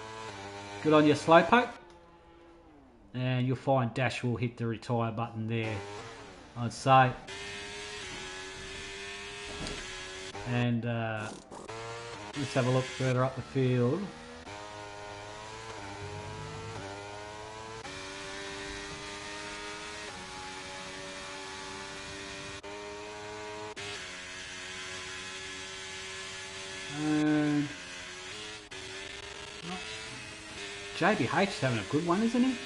Good on you, Slowpoke. And you'll find Dash will hit the retire button there, I'd say. And let's have a look further up the field. And JBH is having a good one, isn't he?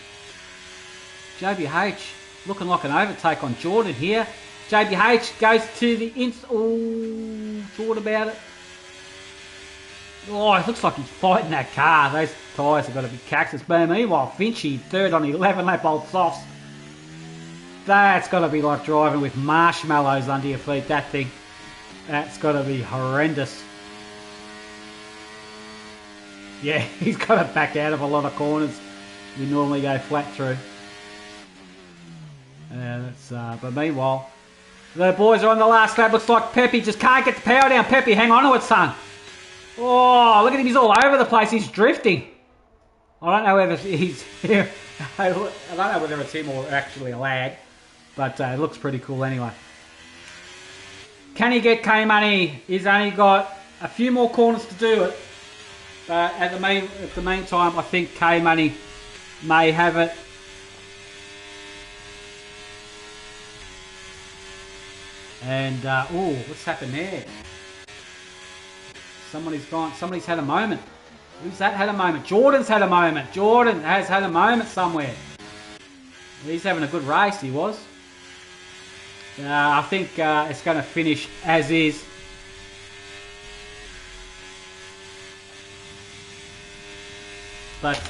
JBH looking like an overtake on Jordan here. JBH goes to the oh, thought about it. Oh, it looks like he's fighting that car. Those tyres have got to be cactus beam. Meanwhile, Finchy third on 11-lap old softs. That's got to be like driving with marshmallows under your feet, that thing. That's got to be horrendous. Yeah, he's got to back out of a lot of corners you normally go flat through. But meanwhile, the boys are on the last lap. Looks like Pepe just can't get the power down. Pepe, hang on to it, son. Oh, look at him. He's all over the place. He's drifting. I don't know whether he's here. I don't know whether it's him or actually a lag, but it looks pretty cool anyway. Can he get K-Money? He's only got a few more corners to do it. At the meantime, I think K-Money may have it. And, oh, what's happened there? Somebody's gone. Somebody's had a moment. Who's that had a moment? Jordan's had a moment. Jordan has had a moment somewhere. He's having a good race, he was. I think it's going to finish as is. But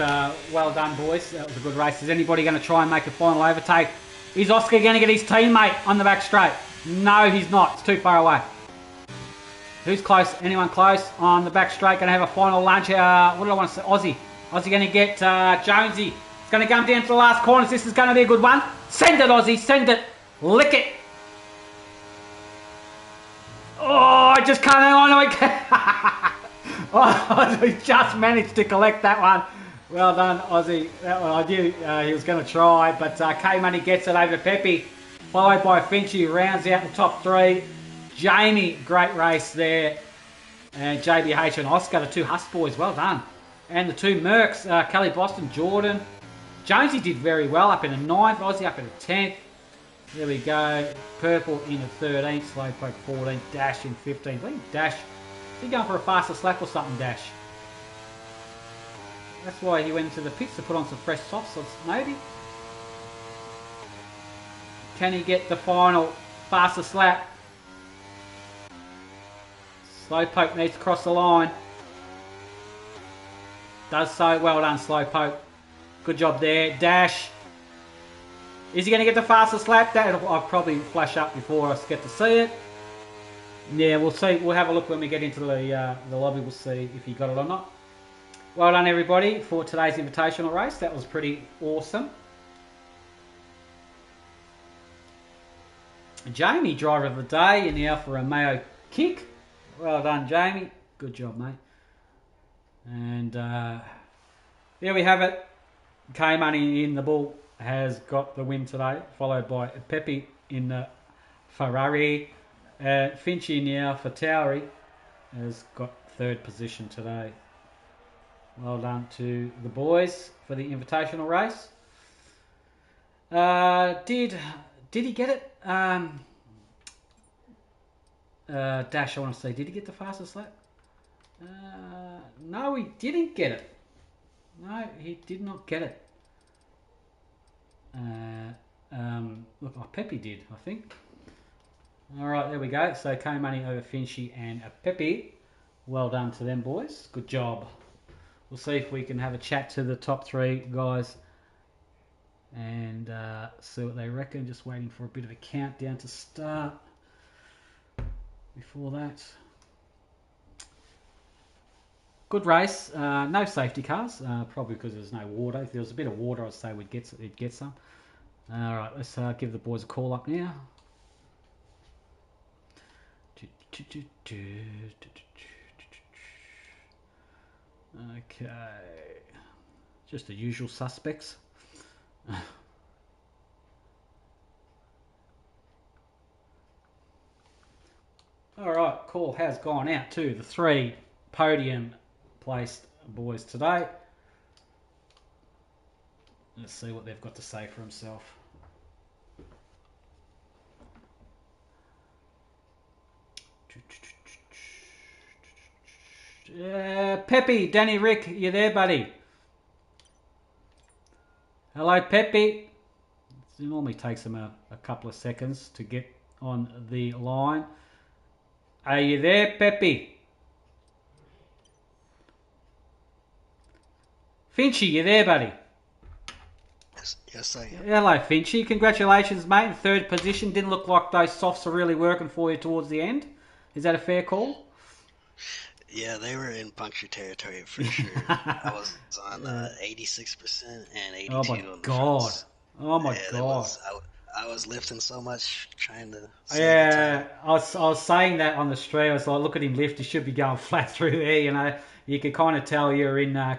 well done, boys. That was a good race. Is anybody going to try and make a final overtake? Is Oscar going to get his teammate on the back straight? No, he's not. It's too far away. Who's close? Anyone close on the back straight? Going to have a final lunge. What do I want to say? Aussie. Aussie going to get Jonesy. It's going to come down to the last corners. This is going to be a good one. Send it, Aussie. Send it. Lick it. Oh, I just can't hang on to it. Oh, he just managed to collect that one. Well done, Aussie. That one I knew he was going to try, but K-Money gets it over to Pepe, followed by Finchy, who rounds out the top three. Jamie, great race there. And JBH and Oscar, the two Huss boys, well done. And the two Mercs, Kelly Boston, Jordan. Jonesy did very well, up in a 9th, Aussie up in a 10th. There we go. Purple in a 13th, Slowpoke 14th, Dash in 15th. I think Dash, is he going for a faster slap or something, Dash? That's why he went into the pits to put on some fresh softs, maybe. Can he get the final faster slap? Slowpoke needs to cross the line. Does so. Well done, Slowpoke. Good job there. Dash. Is he going to get the faster slap? I'll probably flash up before I get to see it. Yeah, we'll see. We'll have a look when we get into the lobby. We'll see if he got it or not. Well done, everybody, for today's invitational race. That was pretty awesome. Jamie, driver of the day in the Alfa Romeo kick. Well done, Jamie. Good job, mate. And there we have it. K-Money in the Bull has got the win today, followed by Pepe in the Ferrari. Finchy in the Alfa Tauri has got 3rd position today. Well done to the boys for the invitational race. Did he get it? Dash, I want to say, did he get the fastest lap? No, he didn't get it. No, he did not get it. Look, Pepe did, I think. All right, there we go. So K-Money over Finchy and Pepe. Well done to them, boys. Good job. We'll see if we can have a chat to the top 3 guys and see what they reckon. Just waiting for a bit of a countdown to start before that. Good race. No safety cars, probably because there's no water. If there was a bit of water, I'd say we'd get some. All right, let's give the boys a call up now. Okay, just the usual suspects. All right, call has gone out to the 3 podium placed boys today. Let's see what they've got to say for himself. Pepe, Danny Rick, you there, buddy? Hello, Pepe. It normally takes them a couple of seconds to get on the line. Are you there, Pepe? Finchy, you there, buddy? Yes, I am. Hello, Finchy. Congratulations, mate. In 3rd position. Didn't look like those softs are really working for you towards the end. Is that a fair call? Yeah, they were in puncture territory for sure. I was on 86% and 82 Oh my on the god! fronts. Oh my god! I was lifting so much trying to. Yeah, I was saying that on the stream. I was like, look at him lift. He should be going flat through there. You know, you could kind of tell you're in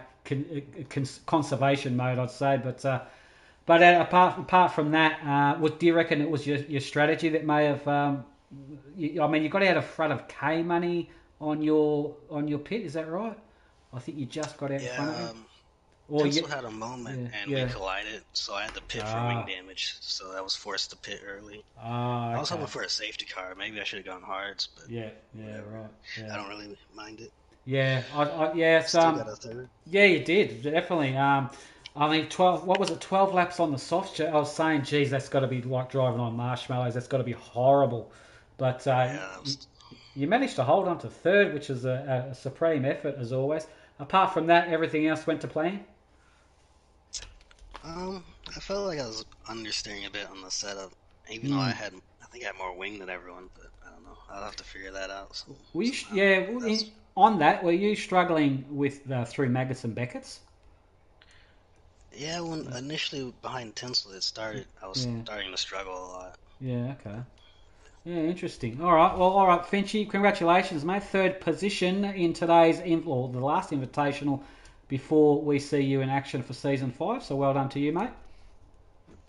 conservation mode, I'd say. But apart from that, do you reckon it was your strategy that may have? I mean, you got out of front of K-Money on your pit. Is that right? I think you just got out in front of him. Tinsel had a moment and we collided, so I had to pit for wing damage. So I was forced to pit early. Okay. I was hoping for a safety car. Maybe I should have gone hards, but right. Yeah. I don't really mind it. Yeah, Still got a 3rd. Yeah, you did definitely. I mean, 12. What was it? 12 laps on the soft. I was saying, geez, that's got to be like driving on marshmallows. That's got to be horrible. But you managed to hold on to 3rd, which is a supreme effort as always. Apart from that, everything else went to plan. I felt like I was understeering a bit on the setup, even though Mm. I think I had more wing than everyone, but I don't know. I'll have to figure that out Were you, somehow. yeah, That's on that, were you struggling with through Maggots and Beckett's? Yeah, when initially behind Tinsel it started, I was Yeah, starting to struggle a lot. yeah, okay. Yeah, interesting. All right, well, all right, Finchy, congratulations, mate. Third position in today's, or the last invitational before we see you in action for season 5. So well done to you, mate.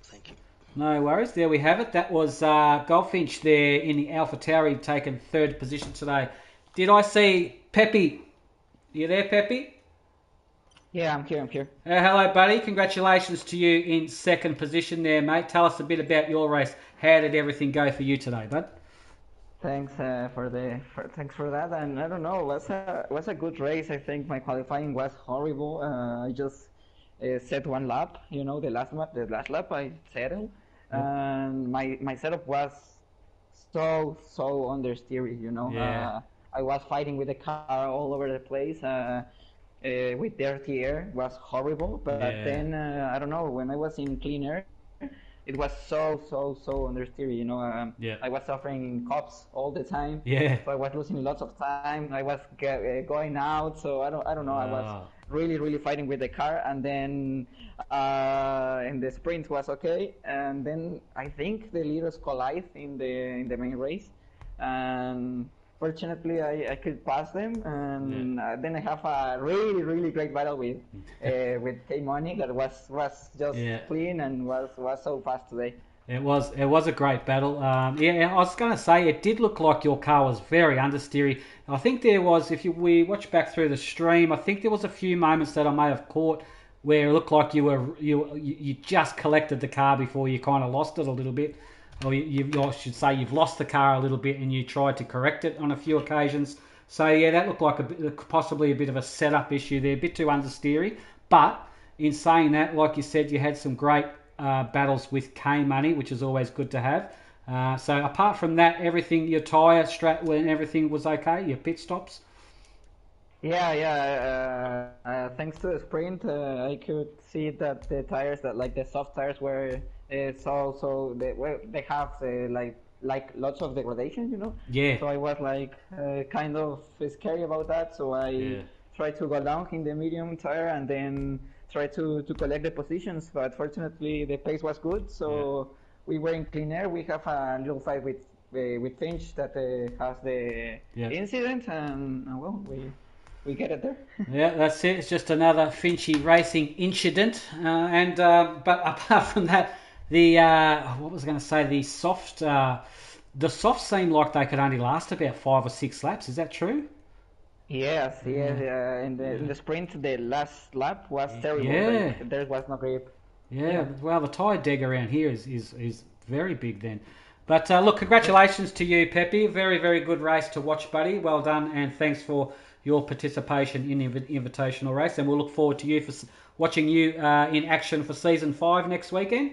Thank you. No worries. There we have it. That was Goldfinch there in the Alpha Tauri taking third position today. Did I see Peppy? You there, Peppy? Yeah, I'm here. I'm here. Hello, buddy. Congratulations to you in second position there, mate. Tell us a bit about your race. How did everything go for you today, bud? Thanks thanks for that. And I don't know, was a good race. I think my qualifying was horrible. I just set one lap. You know, the last lap I settled, Yep. and my setup was so understeery. You know, Yeah. I was fighting with the car all over the place. With dirty air was horrible. But Yeah. then I don't know, when I was in clean air, it was so understeer. You know, Yeah. I was suffering cops all the time, Yeah. so I was losing lots of time. I was going out, so I don't know. I was Wow. really fighting with the car, and then in the sprint was okay, and then I think the leaders collide in the main race, and fortunately I could pass them, Yeah. and then I have a really great battle with K Money that was just Yeah. clean and was so fast today. It was a great battle. Yeah, I was going to say it did look like your car was very understeery. I think there was, if we watch back through the stream, I think there was a few moments that I may have caught where it looked like you just collected the car before you kind of lost it a little bit, or I should say you've lost the car a little bit and you tried to correct it on a few occasions. So yeah, that looked like possibly a bit of a setup issue there, a bit too understeery. But in saying that, like you said, you had some great battles with K Money, which is always good to have. So apart from that, everything, your tyre strat and everything was okay. Your pit stops. Yeah. Thanks to the sprint, I could see that the tires, that like the soft tires, were they have like lots of degradation, you know. Yeah, So I was like kind of scary about that. So I yeah, tried to go down in the medium tire and then try to collect the positions. But fortunately, the pace was good. yeah, So we were in clean air. We have a little fight with Finch that has the yeah. incident, and well, we get it there. Yeah, that's it. It's just another Finchy racing incident. But apart from that, the what was I going to say? The softs seemed like they could only last about 5 or 6 laps. Is that true? Yes. Yeah, In yeah, the sprint, the last lap was terrible. yeah, Like there was no grip. yeah. Yeah. Well, the tyre deg around here is very big then. But look, congratulations to you, Pepe. Very good race to watch, buddy. Well done, and thanks for your participation in the invitational race. And we'll look forward to you for watching you in action for season 5 next weekend.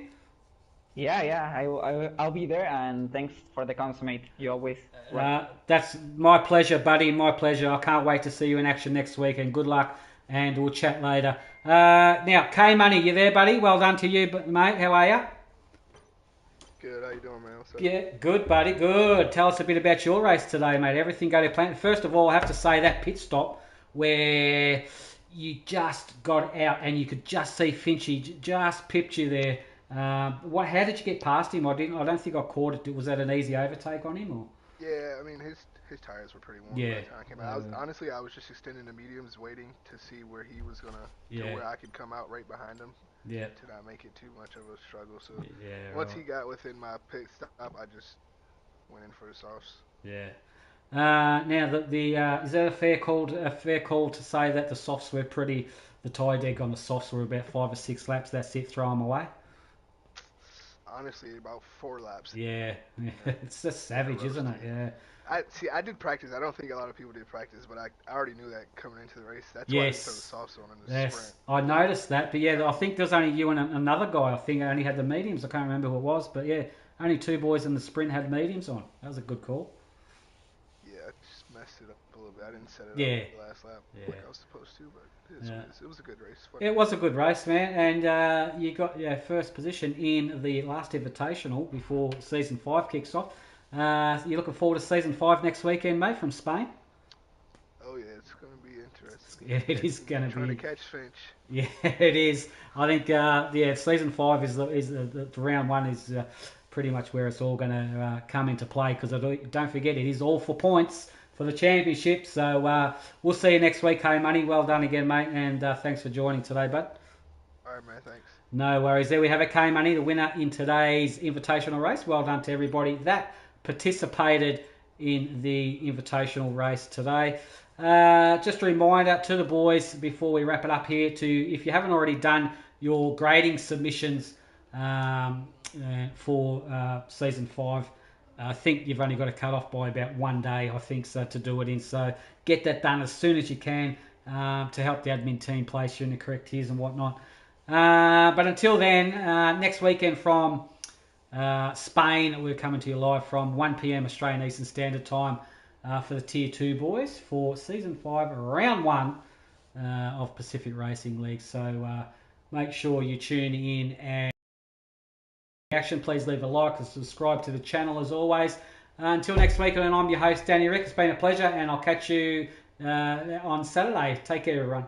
Yeah. I'll be there, and thanks for the consummate. You always rock. That's my pleasure, buddy. My pleasure. I can't wait to see you in action next week. And good luck. And we'll chat later. Now, K Money, you there, buddy? Well done to you, mate. How are you? Good. How you doing, man? What's up? Yeah, good, buddy. Good. Tell us a bit about your race today, mate. Everything go to plan. First of all, I have to say that pit stop where you just got out and you could just see Finchy just pipped you there. What? How did you get past him? I didn't. I don't think I caught it. Was that an easy overtake on him, or? Yeah, I mean his tires were pretty warm by Yeah. the time I came out. I was just extending the mediums, waiting to see where he was gonna to Yeah. where I could come out right behind him Yeah. to not make it too much of a struggle. So Yeah. once Right. he got within my pit stop, I just went in for the softs. Yeah. Now the is that a fair call to say that the softs were pretty. The tyre deck on the softs were about 5 or 6 laps. That's it. Throw them away. Honestly, about 4 laps. Yeah. Yeah, It's just yeah, savage, isn't it? roasted. Yeah. I did practice. I don't think a lot of people did practice, but I already knew that coming into the race. That's why I didn't throw the Yes. softs on in the Yes, sprint. I noticed that, but yeah, I think there's only you and another guy. I think only had the mediums. I can't remember who it was, but yeah, only two boys in the sprint had mediums on. That was a good call. Yeah, just messed it up a little bit. I didn't set it Yeah. up the last lap like I was supposed to, but it was a good race. Fun. It was a good race, man, and you got your first position in the last Invitational before Season 5 kicks off. You looking forward to Season 5 next weekend, mate, from Spain? Oh yeah, it's going to be interesting. It is going to be. Trying to catch Finch. Yeah, it is. I think Season 5 is the round one is pretty much where it's all going to come into play because don't forget it is all for points for the championship. So we'll see you next week, hey money. Well done again, mate, and thanks for joining today, bud. All right, man. Thanks. No worries. There we have it, K Money, the winner in today's invitational race. Well done to everybody that participated in the invitational race today. Just a reminder to the boys before we wrap it up here if you haven't already done your grading submissions for Season 5, I think you've only got to cut off by about 1 day, I think, so to do it in. So get that done as soon as you can to help the admin team place you in the correct tiers and whatnot. But until then, next weekend from Spain, we're coming to you live from 1 p.m. Australian Eastern Standard Time for the Tier 2 boys for Season 5, Round 1 of Pacific Racing League. So make sure you tune in and action. Please leave a like and subscribe to the channel as always. Until next week, and I'm your host, Danny Rick. It's been a pleasure, and I'll catch you on Saturday. Take care, everyone.